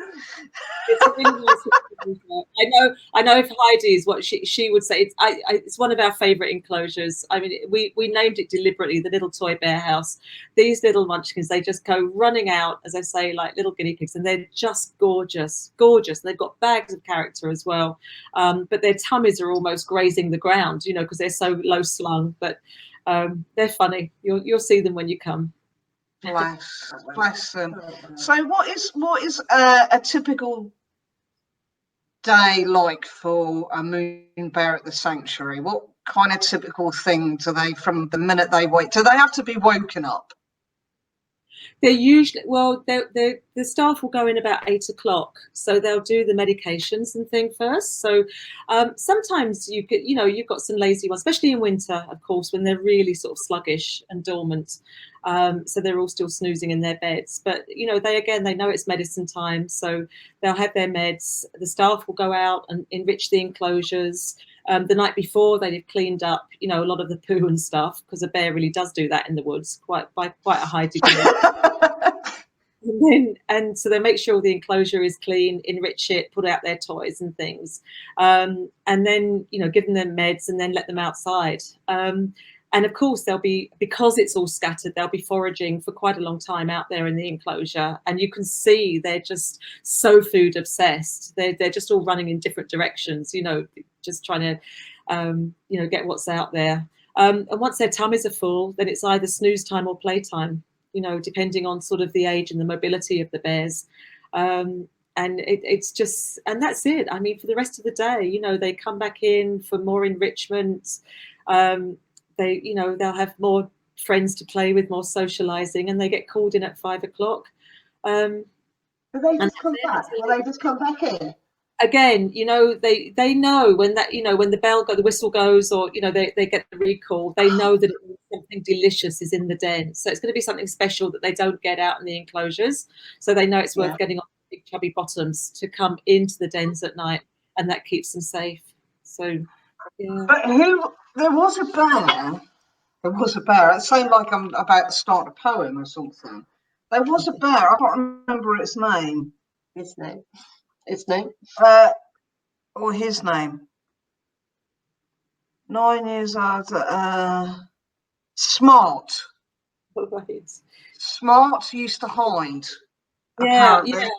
It's a really nice. I know if Heidi is what she would say. It's one of our favourite enclosures. I mean, we named it deliberately the little toy bear house. These little munchkins, they just go running out, as I say, like little guinea pigs, and they're just gorgeous. They've got bags of character as well, but their tummies are almost grazing the ground, because they're so low slung. But they're funny. You'll see them when you come. Bless them. So what is a typical day like for a moon bear at the sanctuary? What kind of typical thing do they, from the minute they wake, do they have to be woken up? They're usually, the staff will go in about 8 o'clock, so they'll do the medications and thing first. So sometimes you've got some lazy ones, especially in winter, of course, when they're really sort of sluggish and dormant. So they're all still snoozing in their beds. But they know it's medicine time, so they'll have their meds. The staff will go out and enrich the enclosures. The night before, they'd have cleaned up, you know, a lot of the poo and stuff, because a bear really does do that in the woods by quite a high degree. And so they make sure the enclosure is clean, enrich it, put out their toys and things, and then, you know, give them meds and then let them outside. And of course, they'll be, because it's all scattered, they'll be foraging for quite a long time out there in the enclosure, and you can see they're just so food obsessed. They're just all running in different directions, you know, just trying to, you know, get what's out there. And once their tummies are full, then it's either snooze time or playtime, you know, depending on sort of the age and the mobility of the bears. And it's just, and that's it. I mean, for the rest of the day, you know, they come back in for more enrichment. They, you know, they'll have more friends to play with, more socializing, and they get called in at 5 o'clock. Do they just come back? Will they just come back in? Again, you know, they know when that, you know, when the whistle goes, or, you know, they get the recall, they know that something delicious is in the den. So it's going to be something special that they don't get out in the enclosures. So they know it's worth getting on big chubby bottoms to come into the dens at night, and that keeps them safe. So, yeah. But there was a bear. There was a bear. It sounds like I'm about to start a poem or something. There was a bear. I can't remember its name. His name. Its name. Or his name. 9 years old. Smart. Right. Smart used to hide. Yeah, apparently. yeah.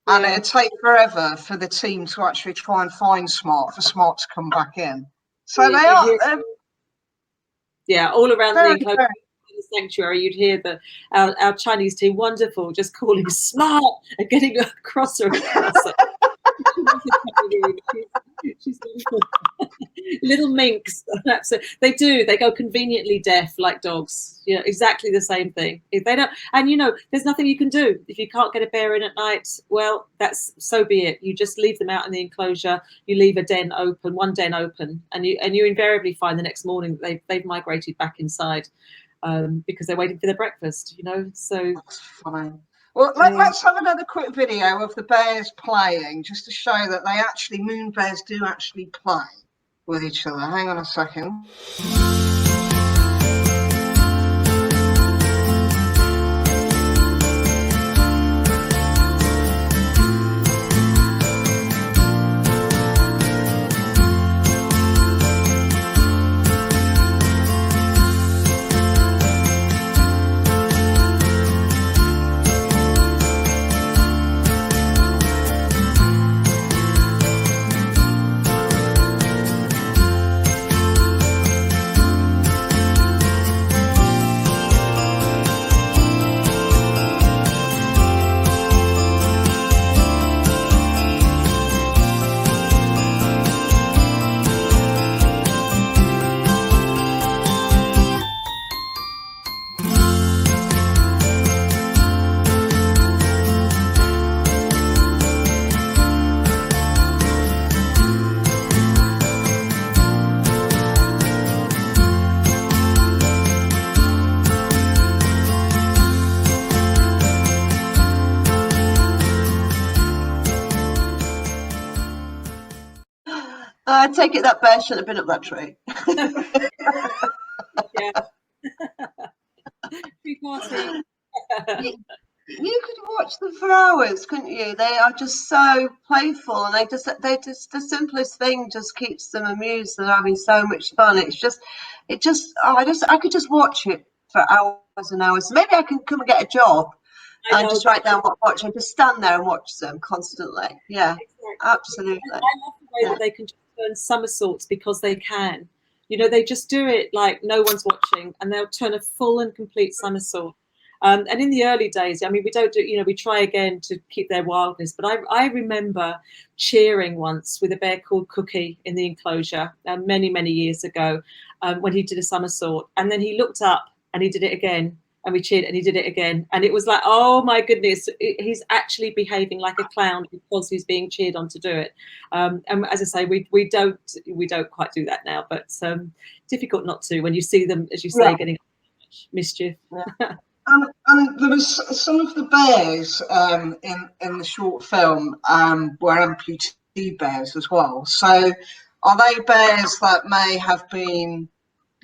And it'd take forever for the team to actually try and find Smart, for Smart to come back in. So they are. Yeah, all around the enclosure, very, the sanctuary, you'd hear our Chinese team, wonderful, just calling Smart and getting across her. She's little minx. They go conveniently deaf like dogs. You know, exactly the same thing. If they don't, and you know, there's nothing you can do if you can't get a bear in at night. Well, that's so be it. You just leave them out in the enclosure. You leave a den open, one den open, and you invariably find the next morning that they've migrated back inside, because they're waiting for their breakfast. You know, so that's funny. Well, let's have another quick video of the bears playing, just to show that they actually, moon bears do actually play with each other. Hang on a second. I take it that bear shouldn't have been up that tree. yeah. Free party. You could watch them for hours, couldn't you? They are just so playful, and they just the simplest thing just keeps them amused. They're having so much fun. I could just watch it for hours and hours. Maybe I can come and get a job and just write down what watch and just stand there and watch them constantly. Yeah, exactly. Absolutely. I love the way that they can just turn somersaults because they can. You know, they just do it like no one's watching, and they'll turn a full and complete somersault. And in the early days, I mean, we don't do, you know, we try again to keep their wildness. But I remember cheering once with a bear called Cookie in the enclosure many, many years ago when he did a somersault. And then he looked up and he did it again. And we cheered and he did it again. And it was like, oh, my goodness, he's actually behaving like a clown because he's being cheered on to do it. And as I say, we don't quite do that now. But difficult not to when you see them, as you say, getting mischief. Yeah. And there was some of the bears in the short film were amputee bears as well. So Are they bears that may have been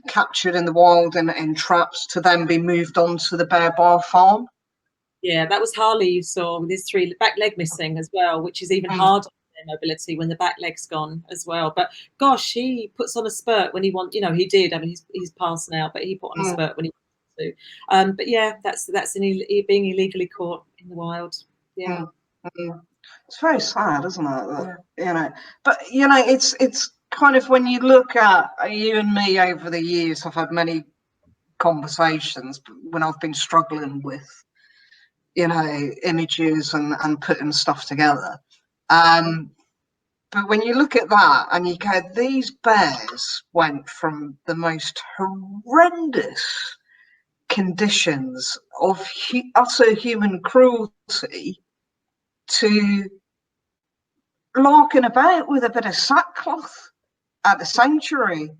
captured in the wild and in traps to then be moved on to the bear bar farm? Yeah, that was Harley you saw with his 3 back leg missing as well, which is even harder on their mobility when the back leg's gone as well. But gosh, he puts on a spurt when he wants, you know, he did. I mean, he's passed now, but he put on a spurt when he wanted to. But yeah, that's being illegally caught in the wild. Yeah. It's very sad, isn't it? That, you know, but you know, it's kind of, when you look at you and me over the years, I've had many conversations when I've been struggling with, you know, images and putting stuff together. But when you look at that and you go, these bears went from the most horrendous conditions of utter human cruelty to larking about with a bit of sackcloth at the sanctuary.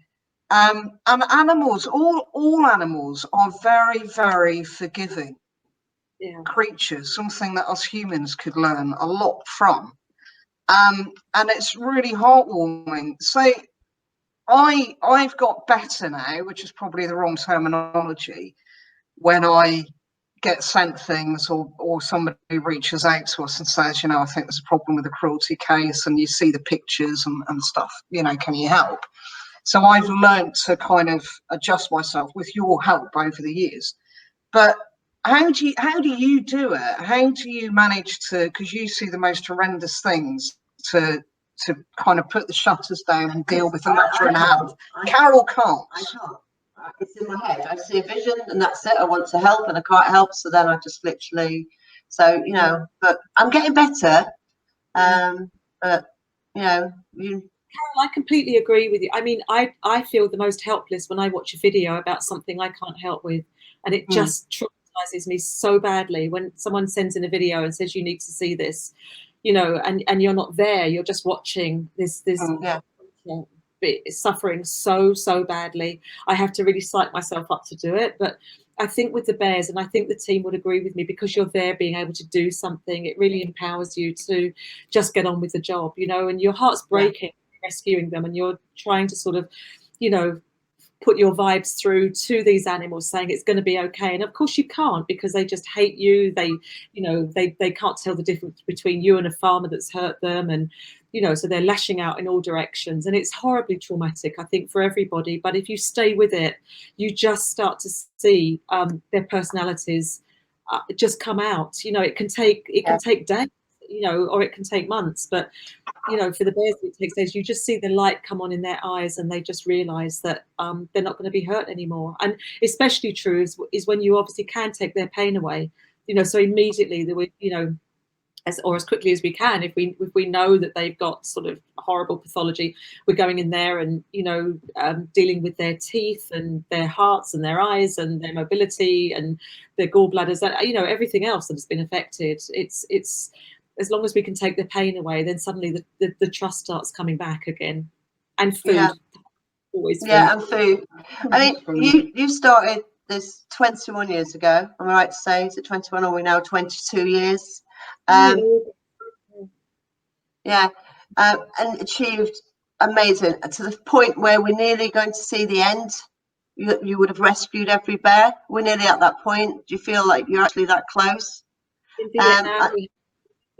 And animals, all animals are very, very forgiving creatures, something that us humans could learn a lot from. And it's really heartwarming. So I've got better now, which is probably the wrong terminology, when I get sent things or somebody reaches out to us and says, you know, I think there's a problem with the cruelty case, and you see the pictures and stuff, you know, can you help? So I've learned to kind of adjust myself with your help over the years. But how do you do it? How do you manage to, because you see the most horrendous things, to kind of put the shutters down and deal with the matter in hand? Carol can't. I can't. It's in my head. I see a vision and that's it. I want to help and I can't help, so then I just literally, so you know, but I'm getting better. But you know, Carol, I completely agree with you. I mean, I feel the most helpless when I watch a video about something I can't help with, and it just traumatizes me so badly when someone sends in a video and says you need to see this, you know, and you're not there. You're just watching this suffering so badly. I have to really psych myself up to do it. But I think with the bears, and I think the team would agree with me, because you're there being able to do something, it really empowers you to just get on with the job, you know, and your heart's breaking rescuing them, and you're trying to sort of, you know, put your vibes through to these animals, saying it's going to be okay. And of course you can't, because they just hate you. They, you know, they can't tell the difference between you and a farmer that's hurt them, and you know, so they're lashing out in all directions, and it's horribly traumatic, I think, for everybody. But if you stay with it, you just start to see their personalities just come out. You know, it can take days, you know, or it can take months, but you know, for the bears it takes days. You just see the light come on in their eyes, and they just realize that they're not going to be hurt anymore. And especially true is when you obviously can take their pain away, you know, so immediately you know, as quickly as we can, if we know that they've got sort of horrible pathology, we're going in there and, you know, dealing with their teeth and their hearts and their eyes and their mobility and their gallbladders, you know, everything else that has been affected. It's as long as we can take the pain away, then suddenly the trust starts coming back again. And food, always food. And food. I mean, you started this 21 years ago. Am I right to say? Is it 21, or are we now 22 years? And achieved amazing, to the point where we're nearly going to see the end. You would have rescued every bear. We're nearly at that point. Do you feel like you're actually that close? In Vietnam, we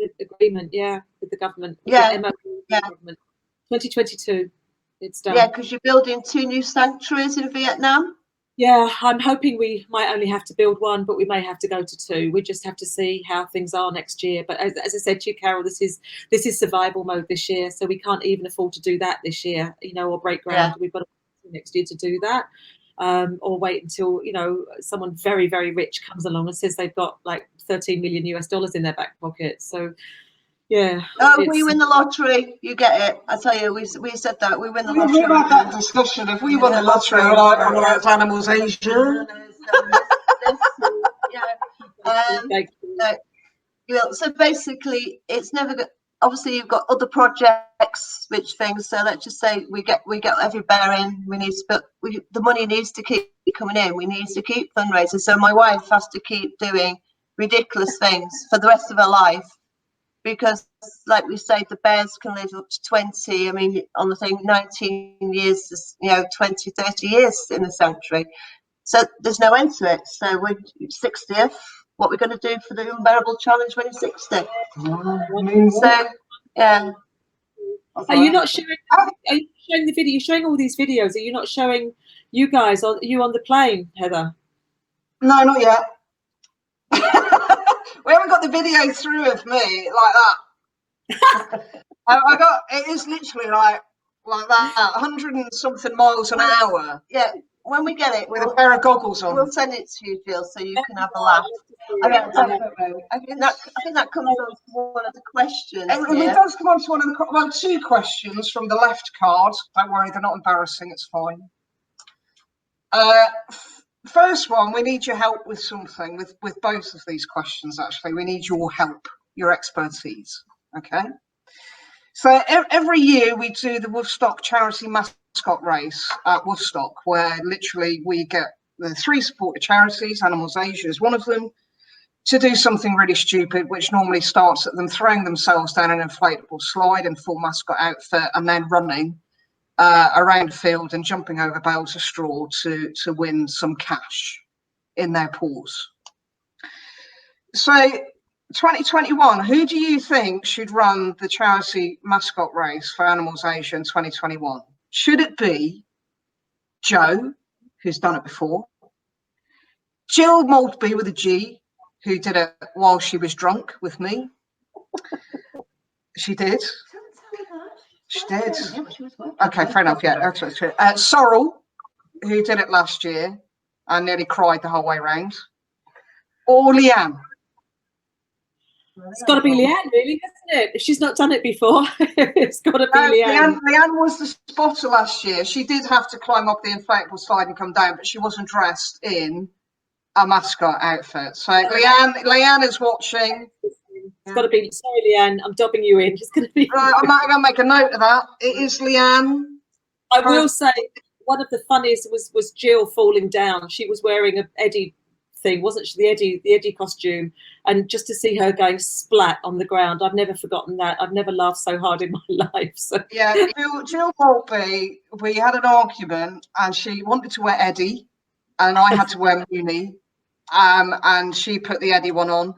have the agreement, with the government. Government. 2022, it's done. Yeah, because you're building 2 new sanctuaries in Vietnam. Yeah, I'm hoping we might only have to build 1, but we may have to go to 2. We just have to see how things are next year. But as I said to you, Carol, this is survival mode this year, so we can't even afford to do that this year, you know, or break ground. We've got to wait next year to do that, or wait until, you know, someone very, very rich comes along and says they've got like $13 million in their back pocket. So yeah. Oh, we win the lottery, you get it. I tell you, we said that, we win the lottery. We've had that discussion. If we won the lottery, it's Animals Asia. So basically, it's never good. Obviously, you've got other projects, which things. So let's just say we get every bear in. We need to, but the money needs to keep coming in. We need to keep fundraising. So my wife has to keep doing ridiculous things for the rest of her life, because, like we say, the bears can live up to 20. I mean, on the thing, 19 years is, 20, 30 years in a century. So there's no end to it. So when 60th, what we're going to do for the unbearable challenge when you're 60? So, yeah. Are you not showing? Are you showing the video? You're showing all these videos. Are you not showing you guys on the plane, Heather? No, not yet. We haven't got the video through of me like that. I got, it is literally like that, 100 and something miles an hour. Yeah, when we get it, with a pair of goggles on. We'll send it to you, Jill, so you can have a laugh. I think that comes on to one of the questions. It does come on to one of the, two questions from the left card. Don't worry, they're not embarrassing, it's fine. First one, we need your help with something, with both of these questions, actually. We need your help, your expertise, okay? So every year we do the Woodstock charity mascot race at Woodstock, where literally we get the 3 supported charities, Animals Asia is one of them, to do something really stupid, which normally starts at them throwing themselves down an inflatable slide in full mascot outfit and then running around the field and jumping over bales of straw to win some cash in their paws. So 2021, who do you think should run the charity mascot race for Animals Asia in 2021? Should it be Joe, who's done it before, Jill Maltby with a G, who did it while she was drunk with me? She did. She did. Okay, fair enough. Yeah, that's true. Sorrel, who did it last year and nearly cried the whole way round. Or Leanne. It's got to be Leanne, really, hasn't it? If she's not done it before, it's got to be Leanne. Leanne was the spotter last year. She did have to climb up the inflatable slide and come down, but she wasn't dressed in a mascot outfit. So Leanne is watching. It's got to be. Sorry, Leanne, I'm dobbing you in. It's going to be. Right, I'm going to make a note of that. It is Leanne. I will say one of the funniest was Jill falling down. She was wearing a Eddie thing, wasn't she? The Eddie costume, and just to see her going splat on the ground, I've never forgotten that. I've never laughed so hard in my life. So yeah, Jill Maltby, we had an argument, and she wanted to wear Eddie, and I had to wear Mooney, and she put the Eddie one on,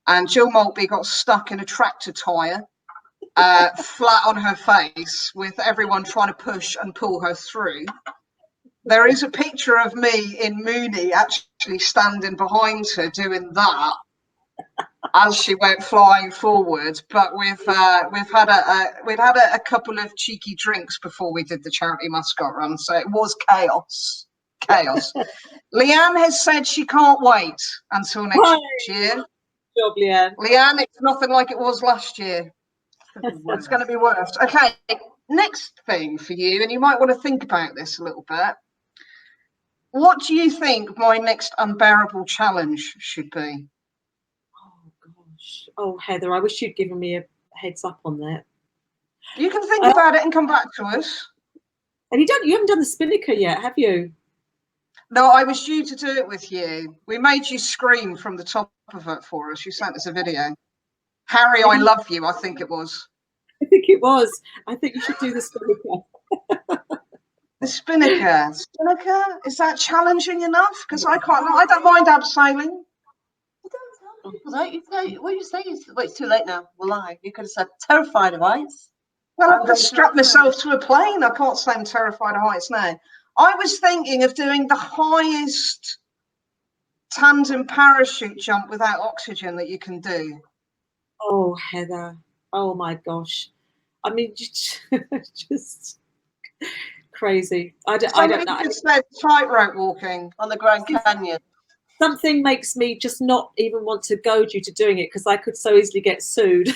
and Jill Maltby got stuck in a tractor tire, flat on her face, with everyone trying to push and pull her through. There is a picture of me in Mooney actually standing behind her doing that as she went flying forward. But we've had a couple of cheeky drinks before we did the charity mascot run, so it was chaos. Leanne has said she can't wait until next year. Good job, Leanne. Leanne, it's nothing like it was last year. It's going to be worse. Okay, next thing for you, and you might want to think about this a little bit. What do you think my next unbearable challenge should be? Oh gosh. Oh, Heather, I wish you'd given me a heads up on that. You can think about it and come back to us. And you haven't done the Spinnaker yet, have you? No, I was due to do it with you. We made you scream from the top of it for us. You sent us a video. Harry, I love you, I think it was. I think it was. I think you should do the Spinnaker. The Spinnaker. Spinnaker? Is that challenging enough? Because I don't mind abseiling. What you say is, wait, it's too late now. Well, you could have said terrified of heights. Well, I've just strapped myself to a plane. I can't say I'm terrified of heights now. I was thinking of doing the highest tandem parachute jump without oxygen that you can do. Oh, Heather. Oh, my gosh. I mean, just crazy. I don't know. Just said tightrope walking on the Grand Canyon. Something makes me just not even want to goad you to doing it because I could so easily get sued.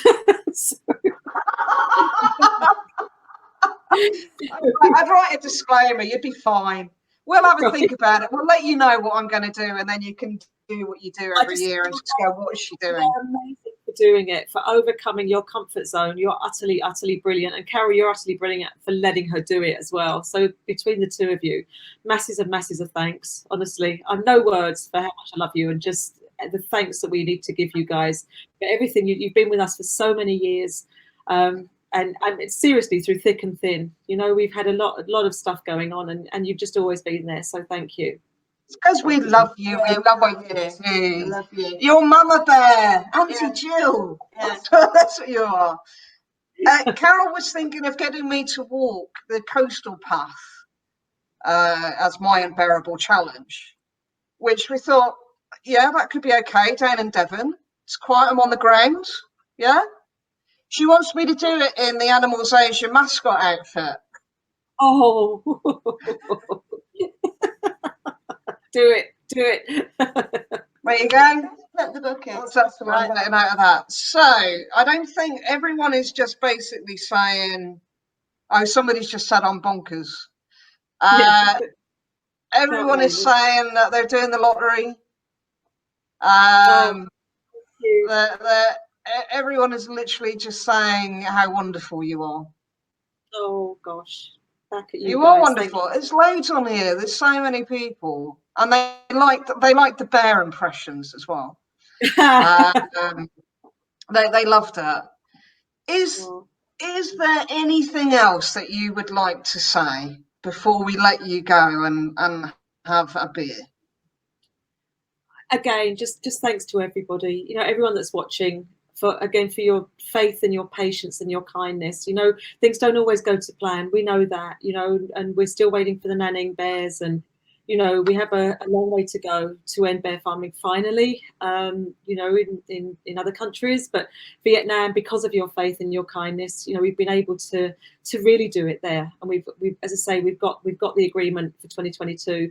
I'd write a disclaimer. You'd be fine. We'll have a think about it. We'll let you know what I'm going to do, and then you can do what you do every year and just go, what is she doing? You're amazing for doing it, for overcoming your comfort zone. You're utterly, utterly brilliant. And Carol, you're utterly brilliant for letting her do it as well. So between the two of you, masses and masses of thanks. Honestly, I've no words for how much I love you, and just the thanks that we need to give you guys for everything. You've been with us for so many years, and it's seriously through thick and thin. You know, we've had a lot of stuff going on, and you've just always been there. So thank you. It's because we love you. We love what you I do. love you. You're Mama Bear, Auntie Yeah. Jill. Yeah. That's what you are. Carol was thinking of getting me to walk the coastal path as my unbearable challenge, which we thought, yeah, that could be okay down in Devon. It's quiet, I'm on the ground. Yeah. She wants me to do it in the Animals Asia mascot outfit. Oh, do it. There you go. Let the bucket. That's right. Getting out of that. So I don't think everyone is just basically saying, "Oh, somebody's just said I'm bonkers." Everyone is saying that they're doing the lottery. Everyone is literally just saying how wonderful you are. Oh gosh, back at you. You guys. are wonderful. There's loads on here. There's so many people, and they like the bear impressions as well. They loved it. Is there anything else that you would like to say before we let you go and have a beer? Again, just thanks to everybody, you know, everyone that's watching, for your faith and your patience and your kindness. You know, things don't always go to plan. We know that, you know, and we're still waiting for the nannying bears, and you know, we have a long way to go to end bear farming finally, you know, in other countries. But Vietnam, because of your faith and your kindness, you know, we've been able to really do it there. And we've as I say, we've got the agreement for 2022.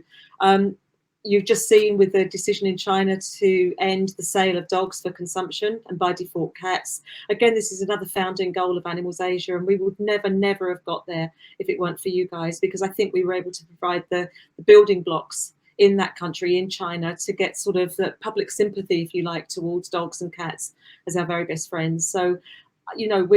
You've just seen with the decision in China to end the sale of dogs for consumption and by default cats. Again, this is another founding goal of Animals Asia, and we would never have got there if it weren't for you guys, because I think we were able to provide the building blocks in that country, in China, to get sort of the public sympathy, if you like, towards dogs and cats as our very best friends. So, you know,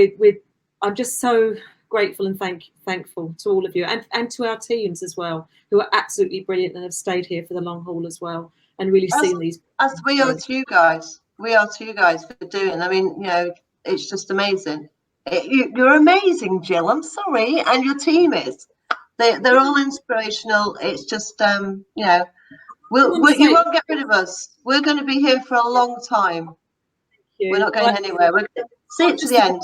I'm just so grateful and thankful to all of you, and to our teams as well, who are absolutely brilliant and have stayed here for the long haul as well, and really seen these. As we are to you guys. We are to you guys for doing. I mean, you know, it's just amazing. You're amazing, Jill. I'm sorry, and your team is. They're all inspirational. It's just, you know, you won't get rid of us. We're going to be here for a long time. We're not going anywhere. We're going to see it to the end.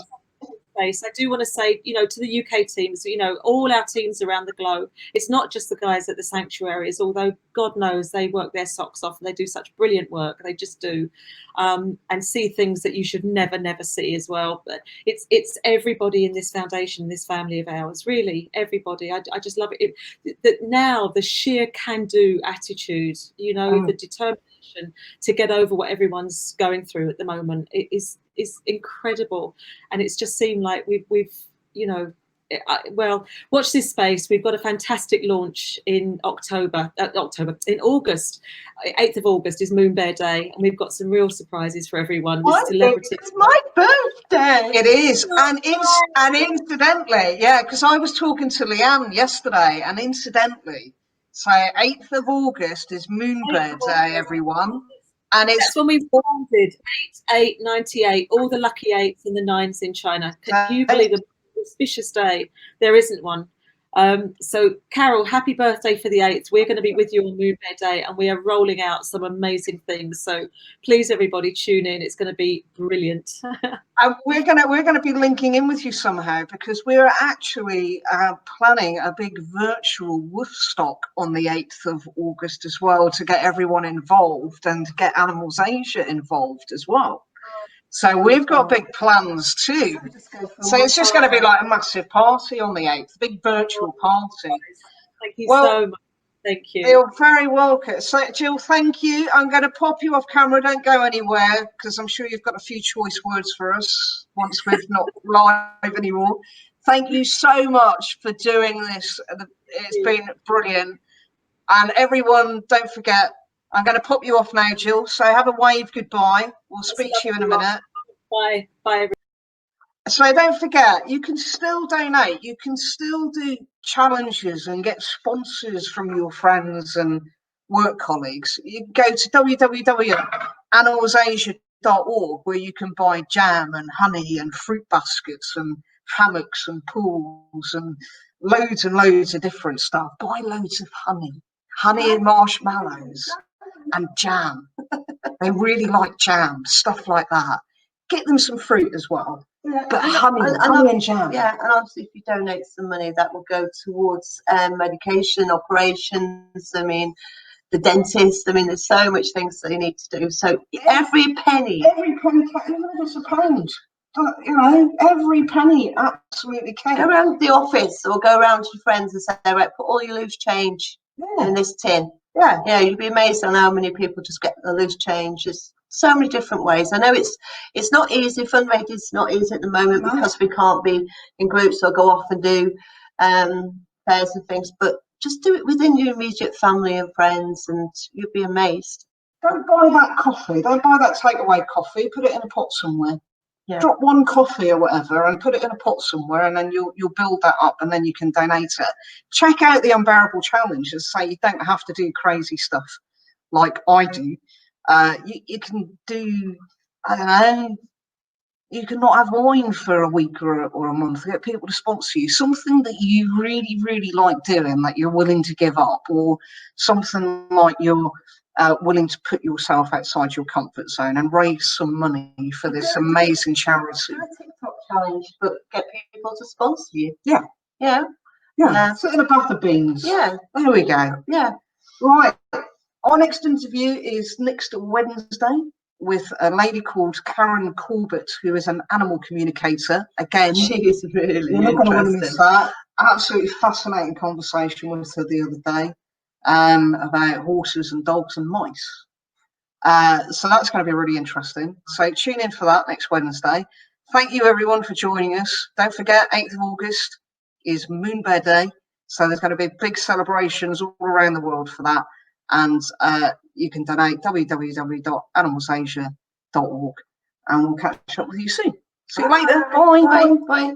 I do want to say, you know, to the UK teams, you know, all our teams around the globe, it's not just the guys at the sanctuaries, although God knows they work their socks off and they do such brilliant work. They just do, and see things that you should never see as well. But it's everybody in this foundation, this family of ours, really everybody. I just love it. That now the sheer can-do attitude, you know, the determination to get over what everyone's going through at the moment is incredible. And it's just seemed like we've you know, well, watch this space. We've got a fantastic launch in in August. 8th of August is Moon Bear Day, and we've got some real surprises for everyone. It's my birthday. It is, and incidentally, yeah, because I was talking to Leanne yesterday, and incidentally, so 8th of August is Moon Bear Day, everyone. And that's when we rounded 898, all the lucky 8s and the 9s in China. Can you believe a auspicious day? There isn't one. So Carol, happy birthday for the 8th. We're going to be with you on Moon Bear Day, and we are rolling out some amazing things. So please, everybody, tune in. It's going to be brilliant. We're going to be linking in with you somehow, because we're actually planning a big virtual wolf stock on the 8th of August as well, to get everyone involved and to get Animals Asia involved as well. So we've got big plans too. So it's just going to be like a massive party on the 8th, a big virtual party. Thank you so much. Thank you. You're very welcome. So, Jill, thank you. I'm going to pop you off camera. Don't go anywhere, because I'm sure you've got a few choice words for us once we're not live anymore. Thank you so much for doing this. It's been brilliant. And everyone, don't forget, I'm going to pop you off now, Jill. So have a wave goodbye. We'll speak to you in a minute. Bye. Bye. So don't forget, you can still donate. You can still do challenges and get sponsors from your friends and work colleagues, you can go to www.animalsasia.org, where you can buy jam and honey and fruit baskets and hammocks and pools and loads of different stuff. Buy loads of honey and marshmallows and jam. They really like jam, stuff like that. Get them some fruit as well. Yeah, But honey and jam. Yeah, and obviously if you donate some money, that will go towards medication, operations. I mean, the dentist. I mean, there's so much things that you need to do. So every penny, even if it's a pound, you know, every penny absolutely counts. go around the office or go around to your friends and say, right, put all your loose change in this tin. Yeah, you'd be amazed on how many people just get the loose change. There's so many different ways. I know it's not easy. Fundraising is not easy at the moment because we can't be in groups or go off and do fairs and things. But just do it within your immediate family and friends, and you'll be amazed. Don't buy that coffee. Don't buy that takeaway coffee. Put it in a pot somewhere. Yeah. Drop one coffee or whatever and put it in a pot somewhere, and then you'll build that up, and then you can donate it. Check out the Unbearable Challenge and say you don't have to do crazy stuff like I do. You can do, I don't know, you can not have wine for a week or a month. Get people to sponsor you. Something that you really, really like doing, that you're willing to give up, or something like you're willing to put yourself outside your comfort zone and raise some money for this amazing charity. Do a TikTok challenge, but get people to sponsor you. Yeah. Sit in a bath of beans. Yeah. There we go. Yeah. Right. Our next interview is next Wednesday with a lady called Karen Corbett, who is an animal communicator. Again, She is really you're not going to want to miss interesting. that. Absolutely fascinating conversation with her the other day about horses and dogs and mice. So that's going to be really interesting. So tune in for that next Wednesday. Thank you everyone for joining us. Don't forget, 8th of August is Moon Bear Day. So there's going to be big celebrations all around the world for that. And you can donate www.animalsasia.org, and we'll catch up with you soon. See you later. Bye. Bye.